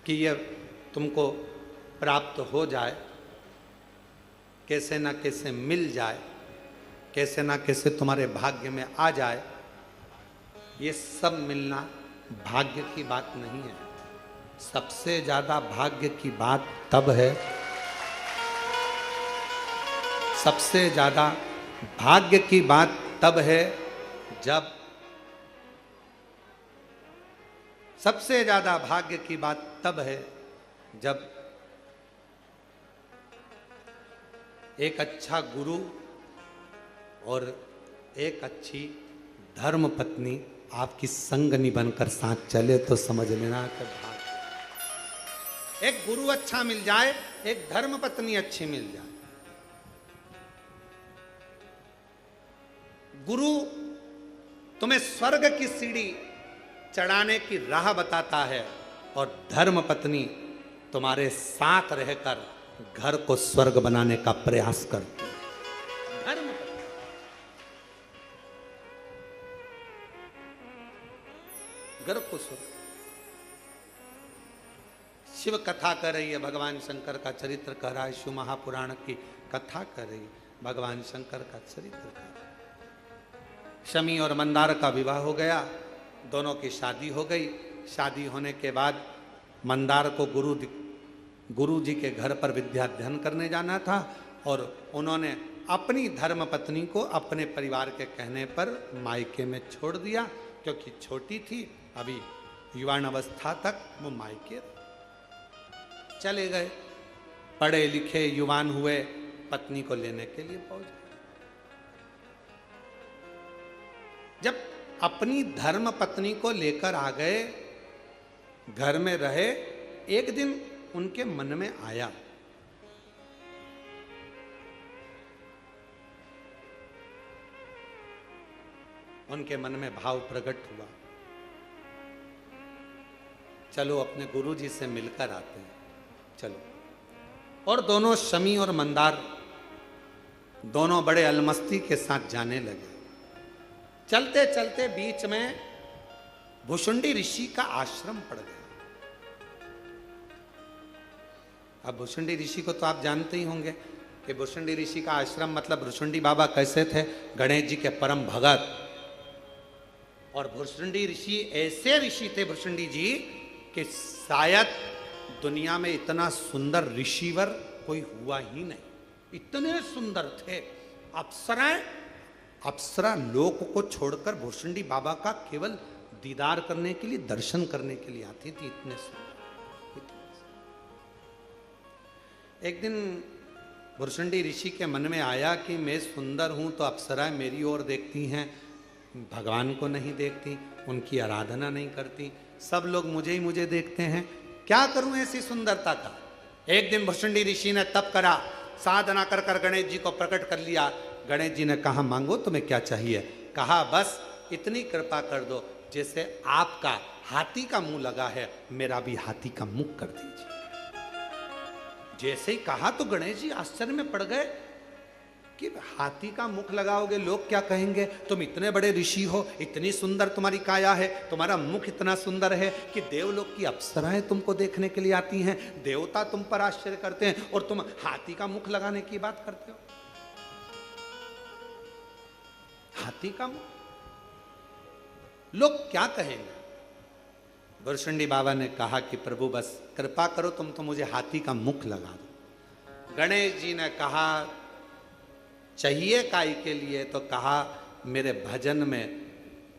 कि यह तुमको प्राप्त हो जाए, कैसे ना कैसे मिल जाए, कैसे ना कैसे तुम्हारे भाग्य में आ जाए। ये सब मिलना भाग्य की बात नहीं है। सबसे ज्यादा भाग्य की बात तब है, सबसे ज्यादा भाग्य की बात तब है जब, सबसे ज्यादा भाग्य की बात तब है जब एक अच्छा गुरु और एक अच्छी धर्म पत्नी आपकी संगनी बनकर साथ चले, तो समझ लेना कि भाग्य। एक गुरु अच्छा मिल जाए, एक धर्म पत्नी अच्छी मिल जाए। गुरु तुम्हें स्वर्ग की सीढ़ी चढ़ाने की राह बताता है, और धर्म पत्नी तुम्हारे साथ रहकर घर को स्वर्ग बनाने का प्रयास करती है। धर्म पत्नी, घर को स्वर्ग। शिव कथा कर रही है, भगवान शंकर का चरित्र कर रहा है, शिव महापुराण की कथा कर रही है, भगवान शंकर का चरित्र कर रहा है। शमी और मंदार का विवाह हो गया, दोनों की शादी हो गई। शादी होने के बाद मंदार को गुरु जी के घर पर विद्या अध्ययन करने जाना था और उन्होंने अपनी धर्म पत्नी को अपने परिवार के कहने पर मायके में छोड़ दिया, क्योंकि छोटी थी, अभी युवान अवस्था तक वो मायके चले गए। पढ़े लिखे युवान हुए, पत्नी को लेने के लिए पहुंच गए। जब अपनी धर्म पत्नी को लेकर आ गए, घर में रहे, एक दिन उनके मन में आया, उनके मन में भाव प्रकट हुआ, चलो अपने गुरु जी से मिलकर आते हैं, चलो। और दोनों शमी और मंदार दोनों बड़े अलमस्ती के साथ जाने लगे। चलते चलते बीच में भुषुंडी ऋषि का आश्रम पड़ गया। अब भुषुंडी ऋषि को तो आप जानते ही होंगे कि भुषुंडी ऋषि का आश्रम मतलब भुषुंडी बाबा कैसे थे, गणेश जी के परम भगत। और भुषुंडी ऋषि ऐसे ऋषि थे भुषुंडी जी कि शायद दुनिया में इतना सुंदर ऋषिवर कोई हुआ ही नहीं, इतने सुंदर थे। अप्सरा लोक को छोड़कर भुषुंडी बाबा का केवल दीदार करने के लिए, दर्शन करने के लिए आती थी, इतने सुंदर। एक दिन भुषुंडी ऋषि के मन में आया कि मैं सुंदर हूं तो अप्सराएं मेरी ओर देखती हैं, भगवान को नहीं देखती, उनकी आराधना नहीं करती, सब लोग मुझे देखते हैं, क्या करूं ऐसी सुंदरता का। एक दिन भुषुंडी ऋषि ने तप करा, साधना कर कर गणेश जी को प्रकट कर लिया। गणेश जी ने कहा मांगो तुम्हें क्या चाहिए। कहा बस इतनी कृपा कर दो, जैसे आपका हाथी का मुंह लगा है, मेरा भी हाथी का मुख कर दीजिए। जैसे ही कहा तो गणेश जी आश्चर्य में पड़ गए कि हाथी का मुख लगाओगे, लोग क्या कहेंगे, तुम इतने बड़े ऋषि हो, इतनी सुंदर तुम्हारी काया है, तुम्हारा मुख इतना सुंदर है कि देवलोक की अप्सराएं तुमको देखने के लिए आती हैं, देवता तुम पर आश्चर्य करते हैं, और तुम हाथी का मुख लगाने की बात करते हो। हाथी का मुख, लोग क्या कहेंगे। भुषुंडी बाबा ने कहा कि प्रभु बस कृपा करो, तुम तो मुझे हाथी का मुख लगा दो। गणेश जी ने कहा चाहिए काय के लिए, तो कहा मेरे भजन में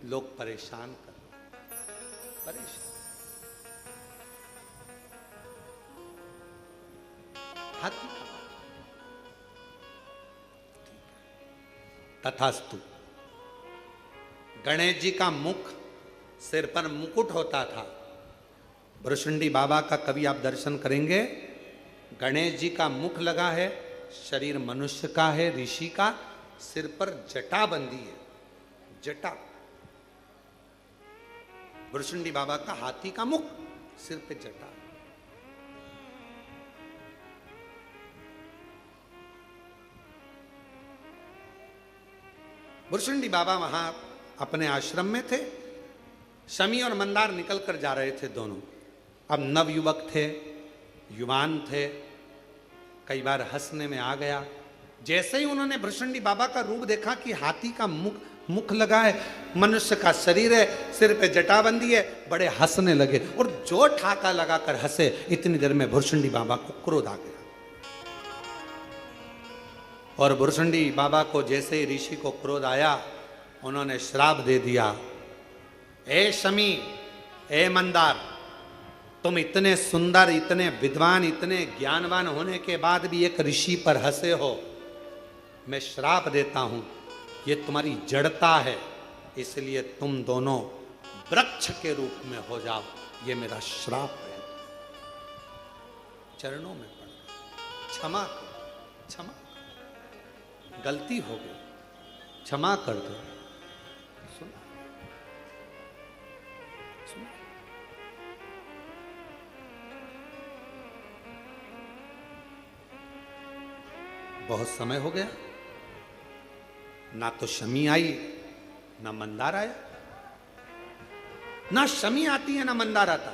लोग परेशान कर, परेशान। हाथी तथास्तु। गणेश जी का मुख, सिर पर मुकुट होता था। भुषुंडी बाबा का कभी आप दर्शन करेंगे, गणेश जी का मुख लगा है, शरीर मनुष्य का है, ऋषि का, सिर पर जटा बंधी है, जटा। भुषुंडी बाबा का हाथी का मुख, सिर पे जटा। भुषुंडी बाबा वहां अपने आश्रम में थे। शमी और मंदार निकल कर जा रहे थे दोनों। अब नवयुवक थे, युवान थे, कई बार हंसने में आ गया। जैसे ही उन्होंने भुषुंडी बाबा का रूप देखा कि हाथी का मुख लगा है, मनुष्य का शरीर है, सिर पे जटाबंदी है, बड़े हंसने लगे। और जो ठाका लगाकर हंसे, इतनी देर में भुषुंडी बाबा को क्रोध आ गया। और भुषुंडी बाबा को जैसे ही ऋषि को क्रोध आया, उन्होंने श्राप दे दिया, ए शमी, ए मंदार, तुम इतने सुंदर, इतने विद्वान, इतने ज्ञानवान होने के बाद भी एक ऋषि पर हंसे हो, मैं श्राप देता हूं, ये तुम्हारी जड़ता है, इसलिए तुम दोनों वृक्ष के रूप में हो जाओ, ये मेरा श्राप है। चरणों में पड़ गए, क्षमा करो, क्षमा, गलती हो गई, क्षमा कर दो। सुना, सुना। बहुत समय हो गया, ना तो शमी आई, ना मंदार आया, ना शमी आती है ना मंदार आता।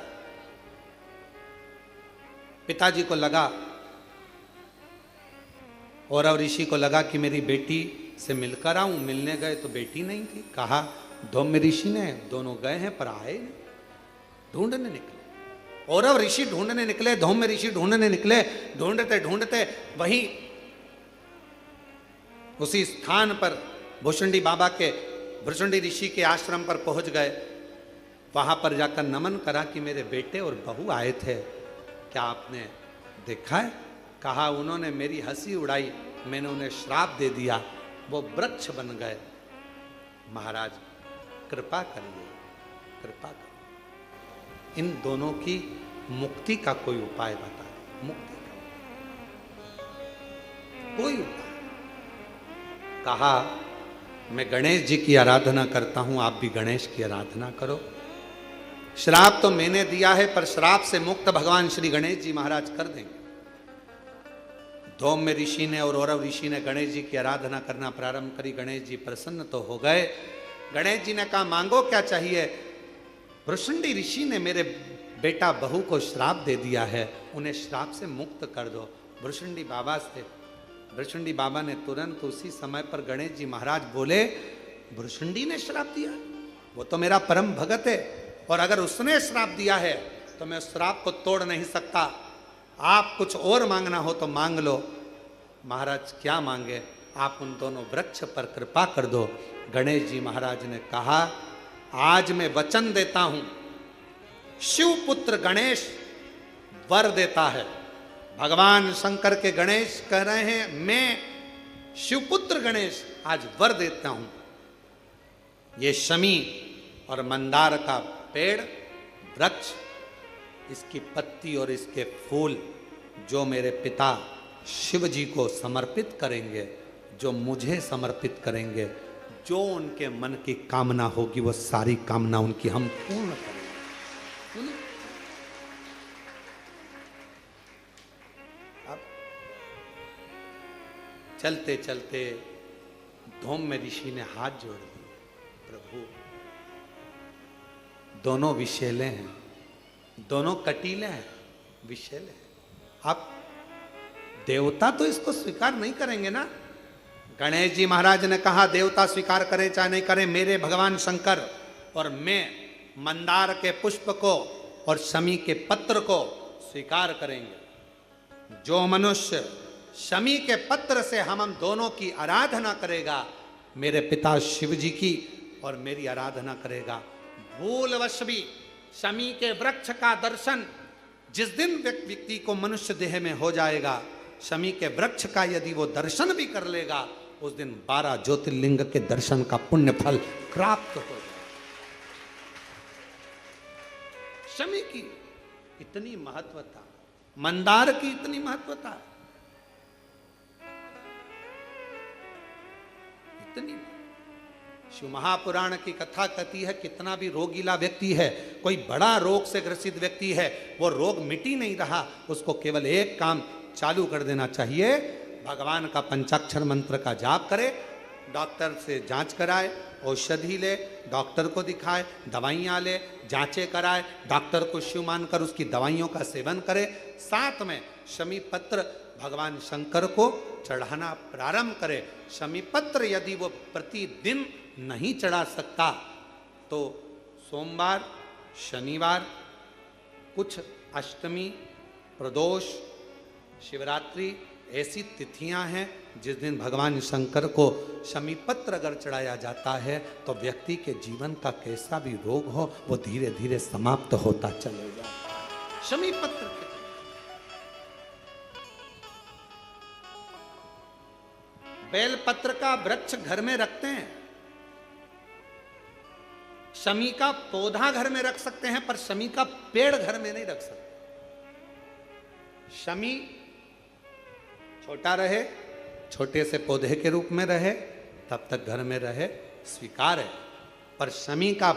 पिताजी को लगा, और ऋषि को लगा कि मेरी बेटी से मिलकर आऊं। मिलने गए तो बेटी नहीं थी। कहा धौम्य ऋषि ने, दोनों गए हैं पर आए नहीं, ढूंढने निकले। और ऋषि ढूंढने निकले, धौम्य ऋषि ढूंढने निकले। ढूंढते ढूंढते वहीं उसी स्थान पर भुषुंडी बाबा के, भुषुंडी ऋषि के आश्रम पर पहुंच गए। वहां पर जाकर नमन करा कि मेरे बेटे और बहू आए थे, क्या आपने देखा है? कहा उन्होंने मेरी हंसी उड़ाई, मैंने उन्हें श्राप दे दिया, वो वृक्ष बन गए। महाराज कृपा करिए, कृपा करिए, इन दोनों की मुक्ति का कोई उपाय बता दें। मुक्ति का कोई उपाय। कहा मैं गणेश जी की आराधना करता हूं, आप भी गणेश की आराधना करो। श्राप तो मैंने दिया है, पर श्राप से मुक्त भगवान श्री गणेश जी महाराज कर देंगे। धौम्य ऋषि ने और औरव ऋषि ने गणेश जी की आराधना करना प्रारंभ करी। गणेश जी प्रसन्न तो हो गए। गणेश जी ने कहा मांगो क्या चाहिए? भुषुंडी ऋषि ने मेरे बेटा बहू को श्राप दे दिया है, उन्हें श्राप से मुक्त कर दो। भुषुंडी बाबा से, भुषुंडी बाबा ने तुरंत उसी समय पर गणेश जी महाराज बोले, भुषुंडी ने श्राप दिया? वो तो मेरा परम भगत है, और अगर उसने श्राप दिया है तो मैं उस श्राप को तोड़ नहीं सकता। आप कुछ और मांगना हो तो मांग लो। महाराज क्या मांगे? आप उन दोनों वृक्ष पर कृपा कर दो। गणेश जी महाराज ने कहा आज मैं वचन देता हूं, शिवपुत्र गणेश वर देता है। भगवान शंकर के गणेश कह रहे हैं मैं शिवपुत्र गणेश आज वर देता हूं, ये शमी और मंदार का पेड़, वृक्ष, इसकी पत्ती और इसके फूल जो मेरे पिता शिव जी को समर्पित करेंगे, जो मुझे समर्पित करेंगे, जो उनके मन की कामना होगी वो सारी कामना उनकी हम पूर्ण करेंगे। अब चलते चलते धौम्य ऋषि ने हाथ जोड़ दिए, प्रभु दोनों विषैले हैं, दोनों कटीले हैं, विषैले हैं। अब देवता तो इसको स्वीकार नहीं करेंगे ना। गणेश जी महाराज ने कहा देवता स्वीकार करे चाहे नहीं करे, मेरे भगवान शंकर और मैं मंदार के पुष्प को और शमी के पत्र को स्वीकार करेंगे। जो मनुष्य शमी के पत्र से हम दोनों की आराधना करेगा, मेरे पिता शिव जी की और मेरी आराधना करेगा, भूलवश भी शमी के वृक्ष का दर्शन जिस दिन व्यक्ति को मनुष्य देह में हो जाएगा, शमी के वृक्ष का यदि वो दर्शन भी कर लेगा, उस दिन 12 ज्योतिर्लिंग के दर्शन का पुण्य फल प्राप्त हो जाएगा। शमी की इतनी महत्वता, मंदार की इतनी महत्वता, इतनी। शिव महापुराण की कथा कहती है कितना भी रोगीला व्यक्ति है, कोई बड़ा रोग से ग्रसित व्यक्ति है, वो रोग मिट ही नहीं रहा, उसको केवल एक काम चालू कर देना चाहिए, भगवान का पंचाक्षर मंत्र का जाप करे, डॉक्टर से जांच कराए, औषधि ले, डॉक्टर को दिखाए, दवाइयाँ ले, जांचें कराए, डॉक्टर को शिव मानकर उसकी दवाइयों का सेवन करे, साथ में शमी पत्र भगवान शंकर को चढ़ाना प्रारंभ करे। शमी पत्र यदि वो प्रतिदिन नहीं चढ़ा सकता तो सोमवार, शनिवार, कुछ अष्टमी, प्रदोष, शिवरात्रि ऐसी तिथियां हैं जिस दिन भगवान शंकर को शमी पत्र अगर चढ़ाया जाता है तो व्यक्ति के जीवन का कैसा भी रोग हो वो धीरे धीरे समाप्त होता चले जाता है। शमी पत्र के बेल पत्र का वृक्ष घर में रखते हैं, शमी का पौधा घर में रख सकते हैं, पर शमी का पेड़ घर में नहीं रख सकते। शमी छोटा रहे, छोटे से पौधे के रूप में रहे, तब तक घर में रहे, स्वीकार है, पर शमी का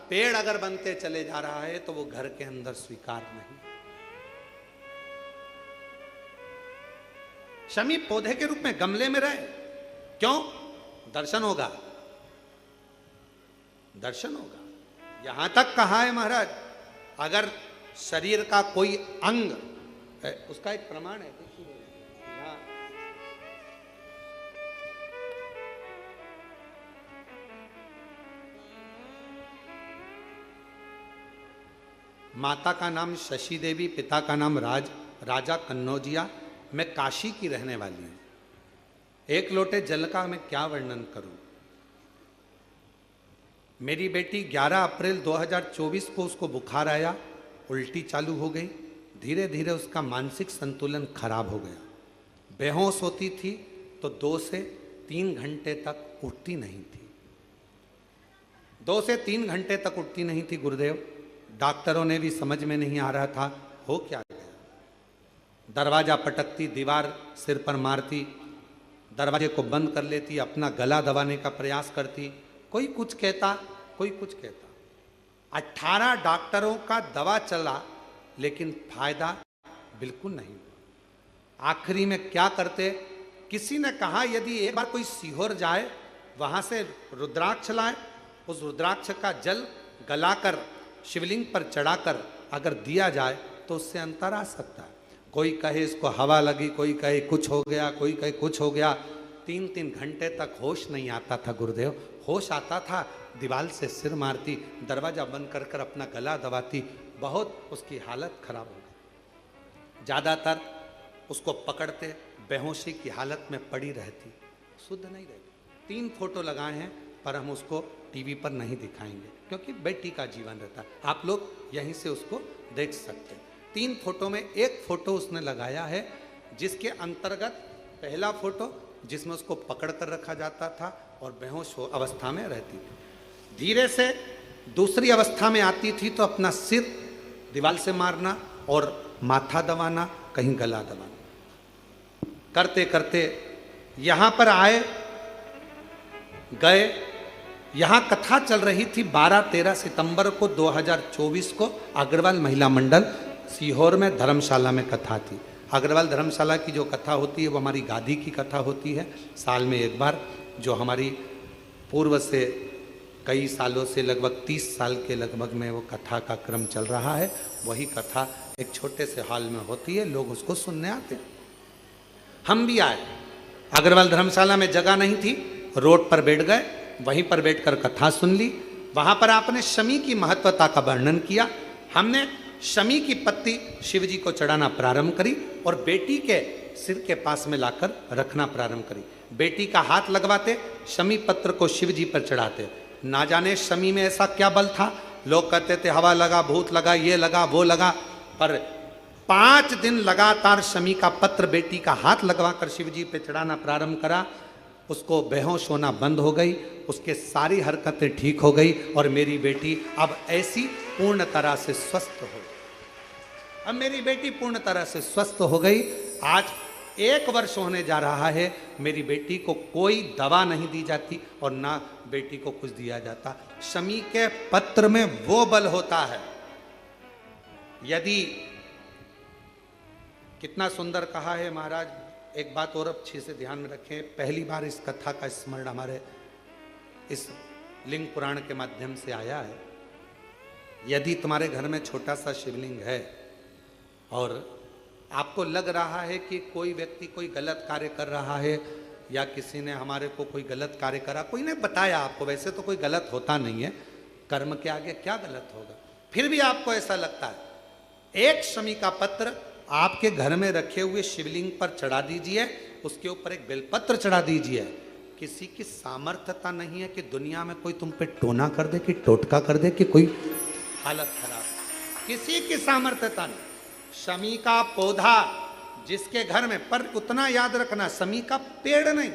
पेड़ अगर बनते चले जा रहा है तो वो घर के अंदर स्वीकार नहीं। शमी पौधे के रूप में गमले में रहे, क्यों? दर्शन होगा, दर्शन होगा। यहां तक कहा है महाराज, अगर शरीर का कोई अंग उसका एक प्रमाण है, देखिए यहाँ माता का नाम शशि देवी, पिता का नाम राजा कन्नौजिया। मैं काशी की रहने वाली हूं। एक लोटे जल का मैं क्या वर्णन करूं। मेरी बेटी 11 अप्रैल 2024 को उसको बुखार आया, उल्टी चालू हो गई, धीरे धीरे उसका मानसिक संतुलन खराब हो गया, बेहोश होती थी तो 2 से 3 घंटे तक उठती नहीं थी। 2 से 3 घंटे तक उठती नहीं थी गुरुदेव। डॉक्टरों ने भी समझ में नहीं आ रहा था हो क्या गया। दरवाजा पटकती, दीवार सिर पर मारती, दरवाजे को बंद कर लेती, अपना गला दबाने का प्रयास करती, कोई कुछ कहता, कोई कुछ कहता। 18 डॉक्टरों का दवा चला लेकिन फायदा बिल्कुल नहीं हुआ। आखिरी में क्या करते, किसी ने कहा यदि एक बार कोई सीहोर जाए, वहां से रुद्राक्ष लाए, उस रुद्राक्ष का जल गलाकर शिवलिंग पर चढ़ाकर अगर दिया जाए तो उससे अंतर आ सकता है। कोई कहे इसको हवा लगी, कोई कहे कुछ हो गया, कोई कहे कुछ हो गया। 3-3 घंटे तक होश नहीं आता था गुरुदेव। होश आता था, दीवार से सिर मारती, दरवाजा बंद कर कर अपना गला दबाती, बहुत उसकी हालत खराब हो गई। ज़्यादातर उसको पकड़ते, बेहोशी की हालत में पड़ी रहती, शुद्ध नहीं रहती। 3 फोटो लगाए हैं पर हम उसको टीवी पर नहीं दिखाएंगे क्योंकि बेटी का जीवन रहता है। आप लोग यहीं से उसको देख सकते हैं। 3 फोटो में एक फोटो उसने लगाया है जिसके अंतर्गत पहला फोटो जिसमें उसको पकड़ कर रखा जाता था और बेहोश अवस्था में रहती थी। धीरे से दूसरी अवस्था में आती थी तो अपना सिर दीवार से मारना और माथा दबाना, कहीं गला दबाना, करते करते यहाँ पर आए, गए। यहाँ कथा चल रही थी 12-13 सितंबर को 2024 को अग्रवाल महिला मंडल सीहोर में धर्मशाला में कथा थी। अग्रवाल धर्मशाला की जो कथा होती है वो हमारी गादी की कथा होती है, साल में एक बार, जो हमारी पूर्व से कई सालों से लगभग 30 साल के लगभग में वो कथा का क्रम चल रहा है। वही कथा एक छोटे से हॉल में होती है, लोग उसको सुनने आते हैं। हम भी आए, अग्रवाल धर्मशाला में जगह नहीं थी, रोड पर बैठ गए, वहीं पर बैठकर कथा सुन ली। वहां पर आपने शमी की महत्वता का वर्णन किया। हमने शमी की पत्ती शिव जी को चढ़ाना प्रारंभ करी और बेटी के सिर के पास में लाकर रखना प्रारंभ करी। बेटी का हाथ लगवाते, शमी पत्र को शिव जी पर चढ़ाते। ना जाने शमी में ऐसा क्या बल था, लोग कहते थे हवा लगा, भूत लगा, ये लगा, वो लगा, पर 5 दिन लगातार शमी का पत्र बेटी का हाथ लगवाकर शिव जी पे चढ़ाना प्रारंभ करा। उसको बेहोश होना बंद हो गई, उसके सारी हरकतें ठीक हो गई और मेरी बेटी अब ऐसी पूर्ण तरह से स्वस्थ हो गई। अब मेरी बेटी पूर्ण तरह से स्वस्थ हो गई। आज 1 वर्ष होने जा रहा है, मेरी बेटी को कोई दवा नहीं दी जाती और ना बेटी को कुछ दिया जाता। शमी के पत्र में वो बल होता है, यदि, कितना सुंदर कहा है महाराज। एक बात और अच्छे से ध्यान में रखें, पहली बार इस कथा का स्मरण हमारे इस लिंग पुराण के माध्यम से आया है। यदि तुम्हारे घर में छोटा सा शिवलिंग है और आपको लग रहा है कि कोई व्यक्ति कोई गलत कार्य कर रहा है या किसी ने हमारे को कोई गलत कार्य करा, कोई ने बताया आपको, वैसे तो कोई गलत होता नहीं है, कर्म के आगे क्या गलत होगा, फिर भी आपको ऐसा लगता है, एक शमी का पत्र आपके घर में रखे हुए शिवलिंग पर चढ़ा दीजिए, उसके ऊपर एक बेलपत्र चढ़ा दीजिए। किसी की सामर्थ्यता नहीं है कि दुनिया में कोई तुम पे टोना कर दे, कि टोटका कर दे, कि कोई हालत खराब, किसी की सामर्थ्यता नहीं। शमी का पौधा जिसके घर में, पर उतना याद रखना, शमी का पेड़ नहीं,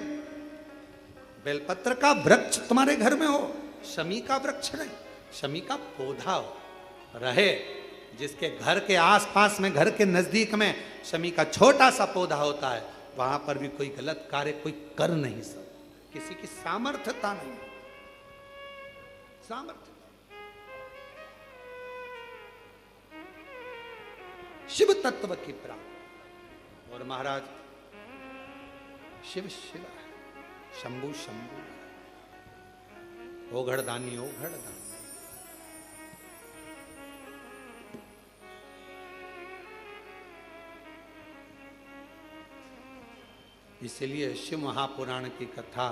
बेलपत्र का वृक्ष तुम्हारे घर में हो, शमी का वृक्ष नहीं, शमी का पौधा हो रहे, जिसके घर के आसपास में, घर के नजदीक में शमी का छोटा सा पौधा होता है, वहां पर भी कोई गलत कार्य कोई कर नहीं सकता। किसी की सामर्थ्यता नहीं, सामर्थ्य। शिव तत्व की प्राप्ति। और महाराज शिव शिव है, शंभु शंभु है, ओघड़दानी ओघड़दानी। इसलिए शिव महापुराण की कथा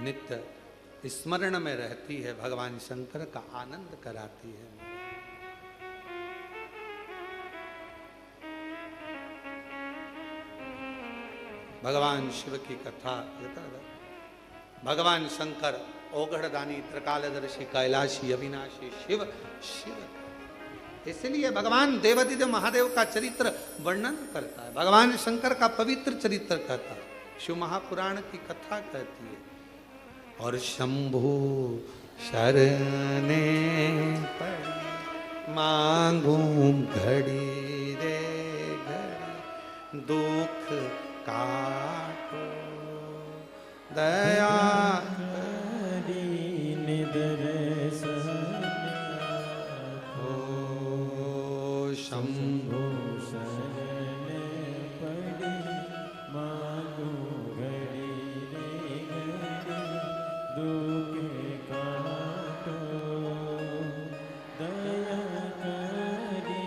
नित्य स्मरण में रहती है, भगवान शंकर का आनंद कराती है। भगवान शिव की कथा, भगवान शंकर ओघड़दानी, त्रिकालदर्शी, कैलाशी, अविनाशी शिव शिव। इसलिए भगवान देवादिदेव महादेव का चरित्र वर्णन करता है, भगवान शंकर का पवित्र चरित्र कहता है, शिव महापुराण की कथा कहती है। और शंभु शरणे पड़ी मांगू घड़ी रे घड़ी, दुख काटो दया हो। शंभु शरणे पड़ी मांगू घड़ी रे घड़ी, दुख काटो दया करी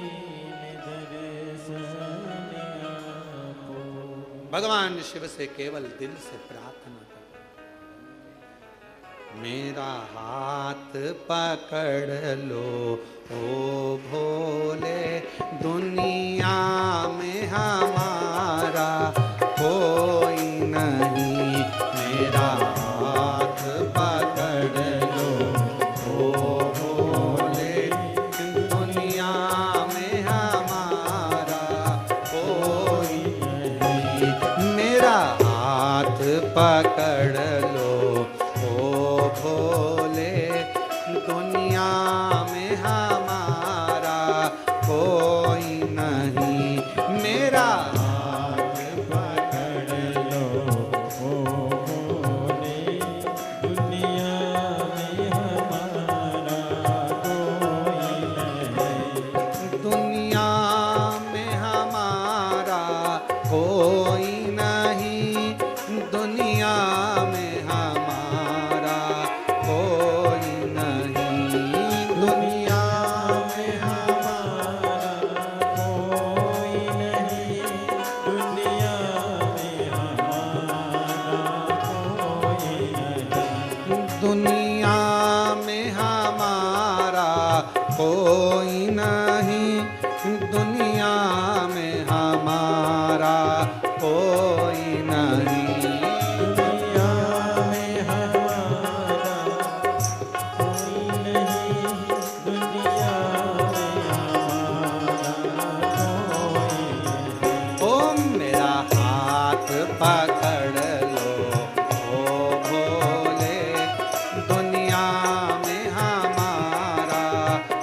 दर्शन आपो। भगवान शिव से केवल दिल से प्रार्थना कर, मेरा हाथ पकड़ लो ओ भोले, दुनिया में हमारा कोई नहीं, मेरा हाथ पकड़ लो ओ भोले, दुनिया में हमारा कोई नहीं, मेरा हाथ पकड़ लो ओ भोले, दुनिया में हमारा कोई नहीं, मेरा हाथ पकड़ लो ओ भोले, दुनिया में हमारा कोई नहीं, दुनिया में हमारा कोई नहीं, दुनिया में हमारा कोई नहीं, दुनिया में हमारा कोई नहीं, दुनिया में हमारा कोई नहीं, दुनिया में हमारा कोई नहीं, दुनिया में हमारा कोई नहीं, दुनिया में हमारा कोई नहीं, दुनिया में हमारा कोई नहीं। ओ मेरा हाथ पकड़ लो ओ भोले, दुनिया में हमारा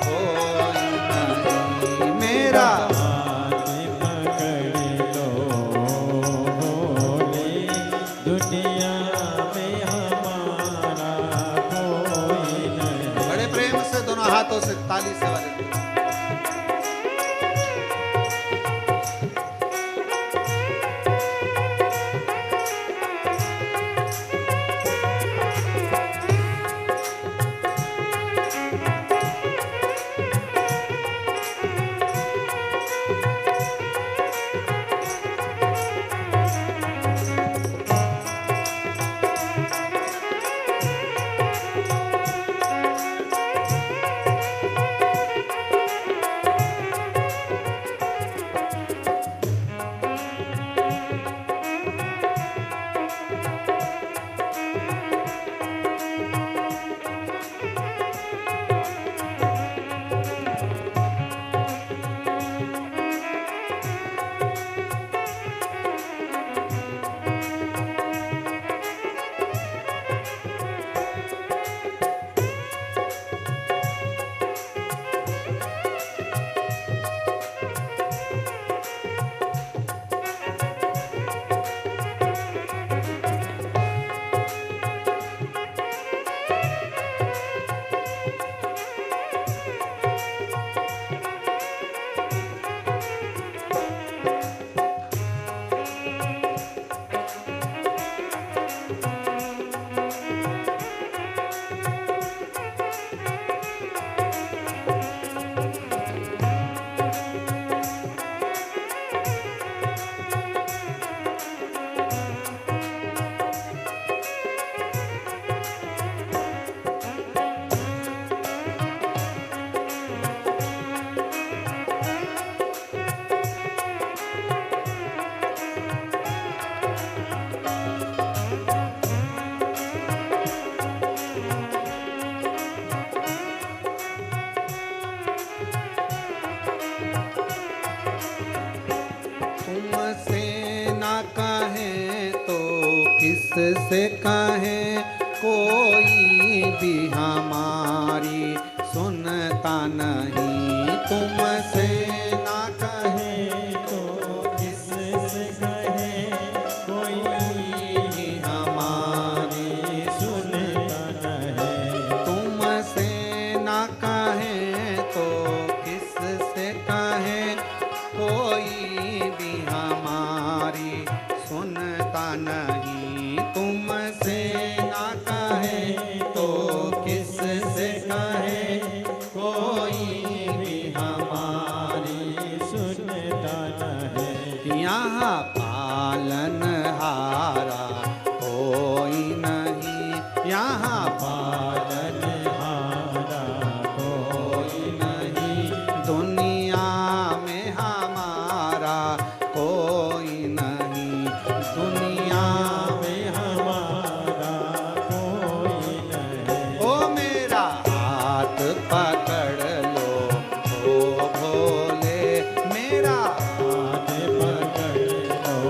कोई नहीं, मेरा हाथ पकड़ लो भोले, दुनिया में हमारा कोई नहीं। बड़े प्रेम से दोनों हाथों से ताली से बजाएं। किससे कहें कोई भी हमारी सुनता नहीं, तुमसे ना कहे तो किससे कहे कोई भी हमारी सुनता नहीं। तुमसे ना कहे तो किससे कहे कोई भी हमारी सुनता नहीं, तुमसे ना कहे तो किससे कहे कोई भी हमारी सुनता नहीं। यहाँ पालन हारा कोई नहीं, यहाँ पालन हारा कोई नहीं, दुनिया में हमारा कोई नहीं, दुनिया में हमारा कोई नहीं। ओ मेरा हाथ पकड़ लो ओ भोले, मेरा हाथ पकड़ लो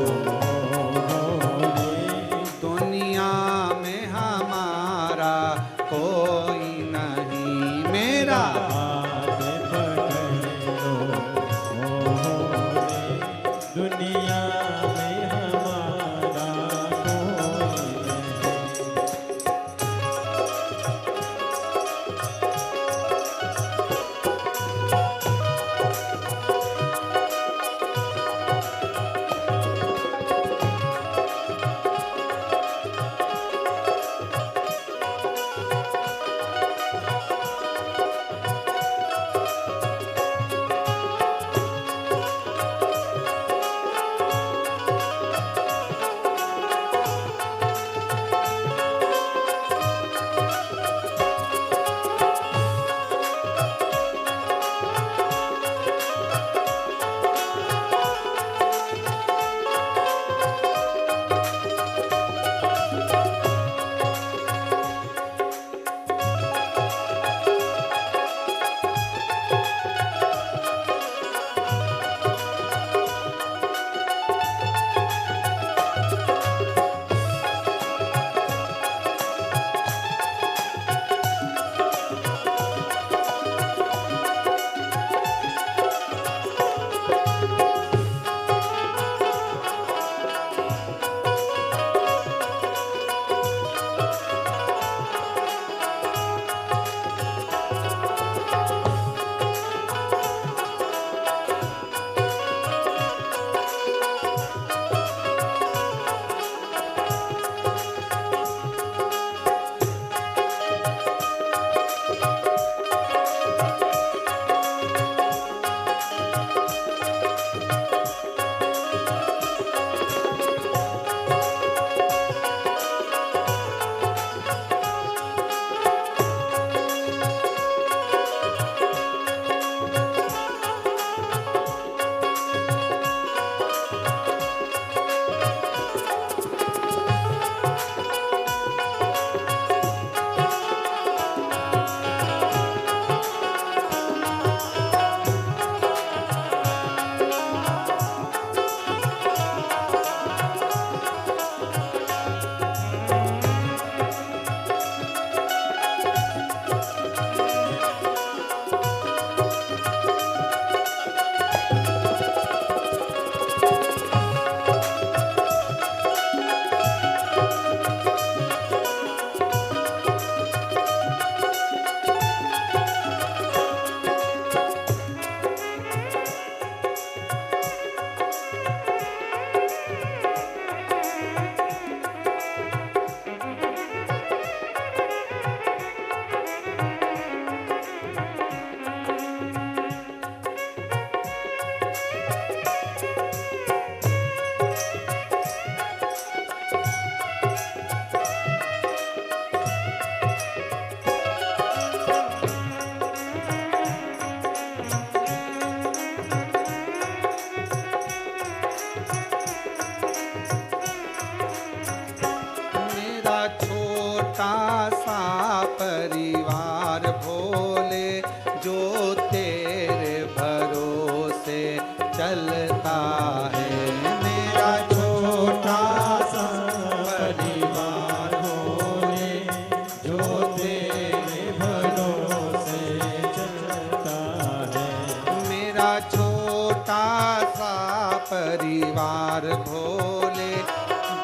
परिवार भोले,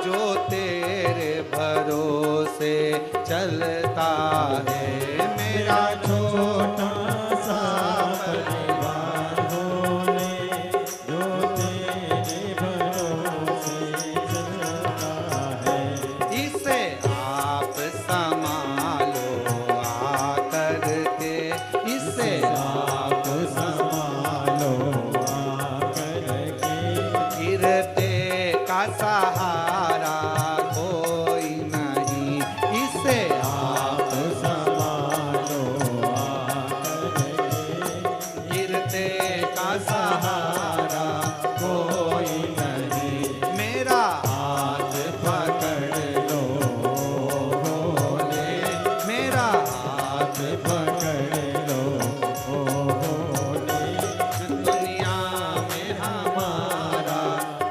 जो तेरे भरोसे चलता है। मेरा छोटा सा परिवार भोले, जो तेरे भरोसे चलता है। इसे आप संभालो आकर के, इसे आप संभालो आकर के, गिरते का सहारा कोई नहीं, इसे आप संभालो आकर के, गिरते का सहारा कोई नहीं। मेरा हाथ पकड़ लो भोले, मेरा हाथ पकड़ लो भोले, दुनिया में हमारा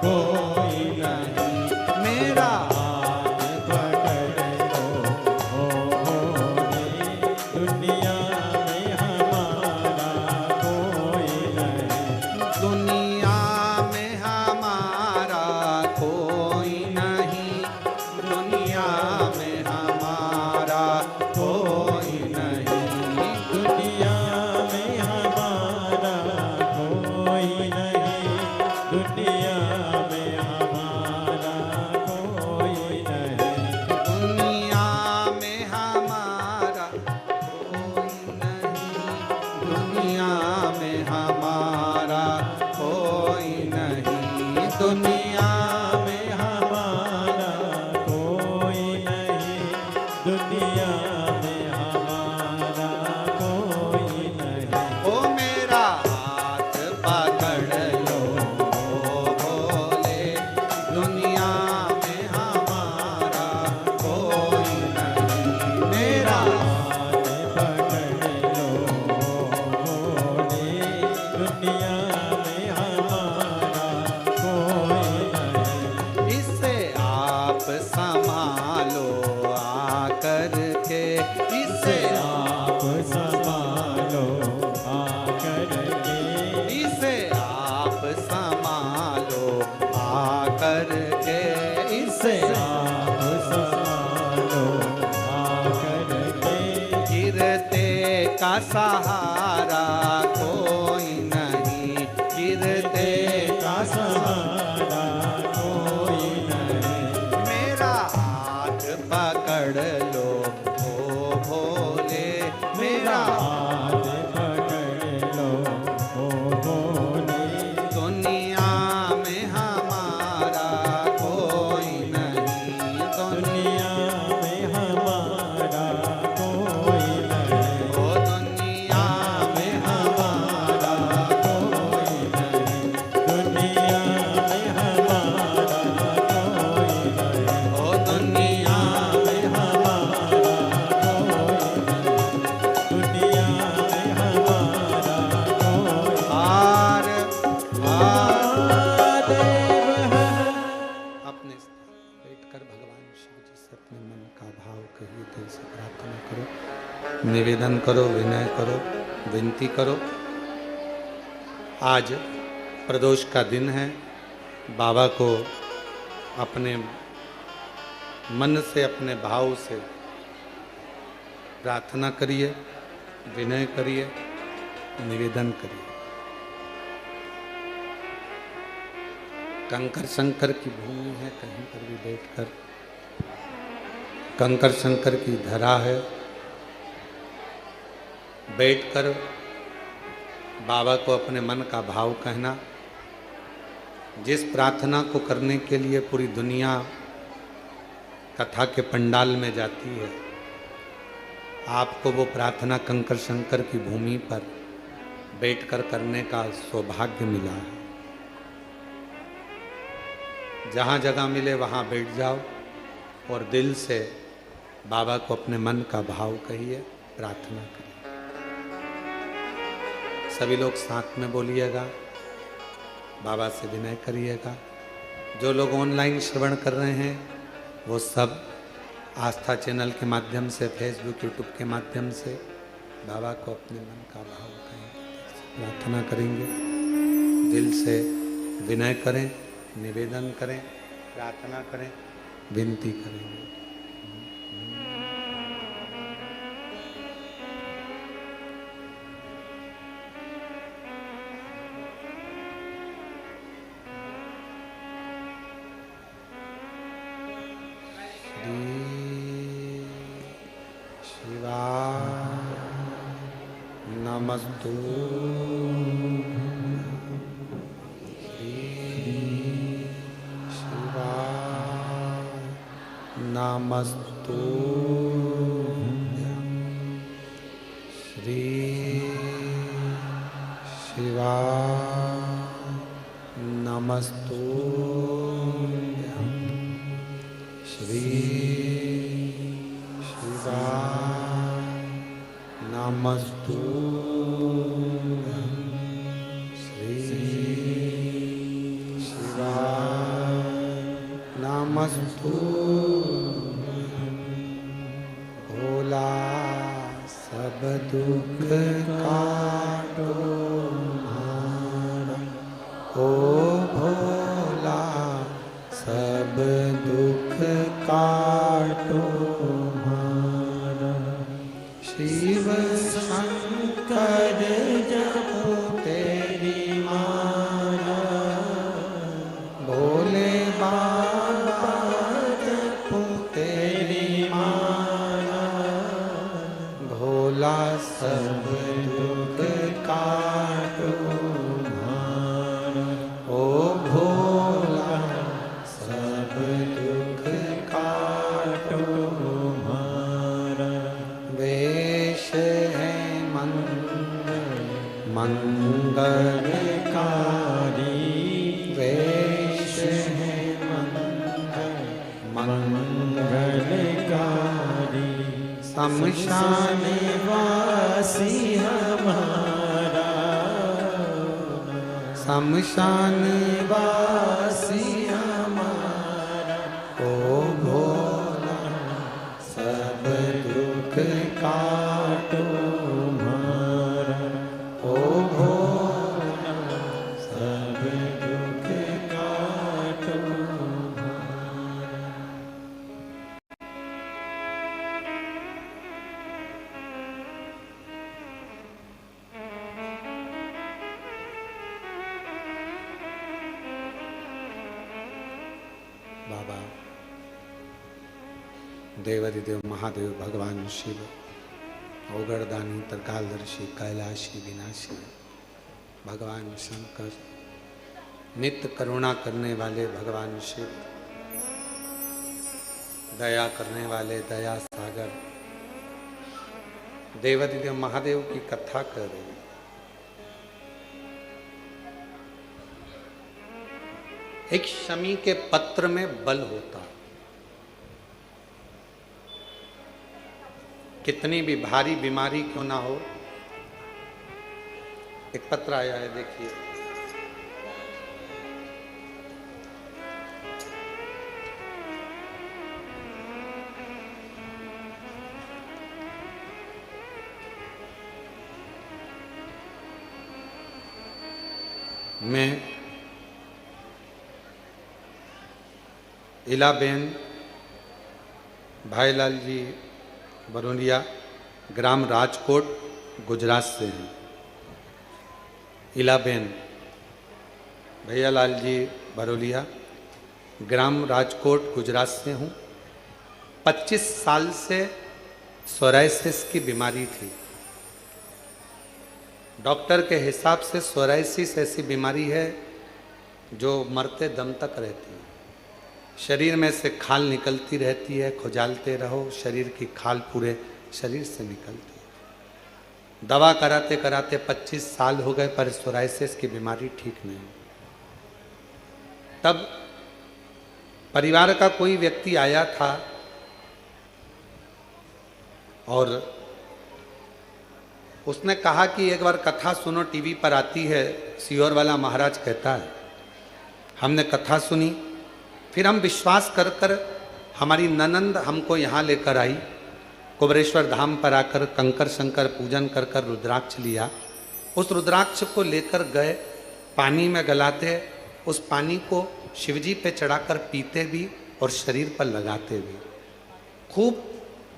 कोई नहीं। मेरा हाथ पकड़ लो भोले, दुनिया में हमारा कोई नहीं। दुनिया में हमारा कोई नहीं, दुनिया में हमारा कोई नहीं, दुनिया में हमारा कोई नहीं, दुनिया में हमारा कोई नहीं। दुनिया में हमारा कोई नहीं, दुनिया में हमारा कोई नहीं, दुनिया में हमारा कोई नहीं, दुनिया में हमारा कोई नहीं। ओ मेरा हाथ पकड़ लो भोले, दुनिया में हमारा कोई नहीं, मेरा हाथ पकड़ लो भोले, दुनिया में हमारा कोई नहीं। इसे आप संभालो आकर के, इसे आप संभालो आकर के, इसे आप संभालो आकर के, इसे इसे आप संभालो आकर के, गिरते का सहारा कोई नहीं, गिरते का सहारा कोई नहीं। मेरा हाथ पकड़ लो ओ भोले, मेरा हाथ पकड़ लो ओ भोले, दुनिया में हमारा कोई नहीं, दुनिया में हमारा कोई नहीं। ओ दुनिया में हमारा कोई नहीं, दुनिया में हमारा कोई नहीं। ओ दुनिया में हमारा कोई नहीं, दुनिया में हमारा कोई आर महादेव है। अपने बैठकर भगवान शिव जी से अपने मन का भाव कहिए, दिल से प्रार्थना करो, निवेदन करो, विनय करो, विनती करो। आज प्रदोष का दिन है, बाबा को अपने मन से, अपने भाव से प्रार्थना करिए, विनय करिए, निवेदन करिए। कंकर शंकर की भूमि है, कहीं पर भी बैठकर कंकर शंकर की धरा है, बैठकर बाबा को अपने मन का भाव कहना। जिस प्रार्थना को करने के लिए पूरी दुनिया कथा के पंडाल में जाती है, आपको वो प्रार्थना कंकर शंकर की भूमि पर बैठकर करने का सौभाग्य मिला है। जहाँ जगह मिले वहाँ बैठ जाओ और दिल से बाबा को अपने मन का भाव कहिए, प्रार्थना करिए। सभी लोग साथ में बोलिएगा, बाबा से विनय करिएगा। जो लोग ऑनलाइन श्रवण कर रहे हैं वो सब आस्था चैनल के माध्यम से, फेसबुक, यूट्यूब के माध्यम से बाबा को अपने मन का भाव कहेंगे, प्रार्थना करेंगे, दिल से विनय करें। निवेदन करें, प्रार्थना करें, विनती करेंगे। नमस्तु शिवाय नमस्तु श्री शिवाय नमस्तु श्री शिवाय नमस्तु नमस्तु भोला सब दुख काटो हमारा, ओ भोला सब दुख काटो हमारा। शिव शंकर जपो तेरी माला, भोले बाबा जपो तेरी माला, भोला सब दुख काटो हमारा, ओ भोला सब दुख काटो हमारा। वेश है मंगलकारी, वेश है मंगलकारी, शमशान वासी हमारा, शमशान वासी हमारा, ओ भोला सब दुख काटो हमारा, ओ भोला सब दुख काटो हमारा। बाबा देवाधिदेव महादेव भगवान शिव, ओगरदानी त्रिकालदर्शी कैलाशी विनाशी भगवान शंकर, नित्य करुणा करने वाले भगवान शिव, दया करने वाले दया सागर देवाधिदेव महादेव की कथा कर रहे हैं। एक शमी के पत्र में बल होता, कितनी भी भारी बीमारी क्यों ना हो। एक पत्र आया है, देखिए। मैं इलाबेन भाईलाल जी बरोलिया, ग्राम राजकोट, गुजरात से हैं। इलाबेन भैयालाल जी बरोलिया, ग्राम राजकोट, गुजरात से हूँ। 25 साल से सोराइसिस की बीमारी थी। डॉक्टर के हिसाब से सोराइसिस ऐसी बीमारी है जो मरते दम तक रहती है। शरीर में से खाल निकलती रहती है, खुजालते रहो, शरीर की खाल पूरे शरीर से निकलती है। दवा कराते कराते 25 साल हो गए पर सोराइसिस की बीमारी ठीक नहीं। तब परिवार का कोई व्यक्ति आया था और उसने कहा कि एक बार कथा सुनो, टीवी पर आती है, सियोर वाला महाराज कहता है। हमने कथा सुनी, फिर हम विश्वास कर कर हमारी ननंद हमको यहाँ लेकर आई। कुबरेश्वर धाम पर आकर कंकर शंकर पूजन कर कर रुद्राक्ष लिया। उस रुद्राक्ष को लेकर गए, पानी में गलाते, उस पानी को शिवजी पे चढ़ाकर पीते भी और शरीर पर लगाते भी। खूब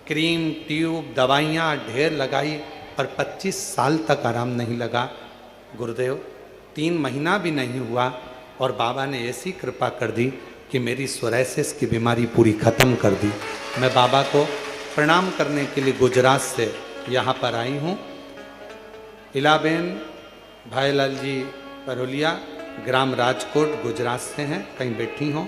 क्रीम ट्यूब दवाइयाँ ढेर लगाई पर 25 साल तक आराम नहीं लगा। गुरुदेव 3 महीना भी नहीं हुआ और बाबा ने ऐसी कृपा कर दी कि मेरी सोरायसिस की बीमारी पूरी ख़त्म कर दी। मैं बाबा को प्रणाम करने के लिए गुजरात से यहाँ पर आई हूँ। इलाबेन भाईलाल जी परोलिया ग्राम राजकोट गुजरात से हैं, कहीं बैठी हों।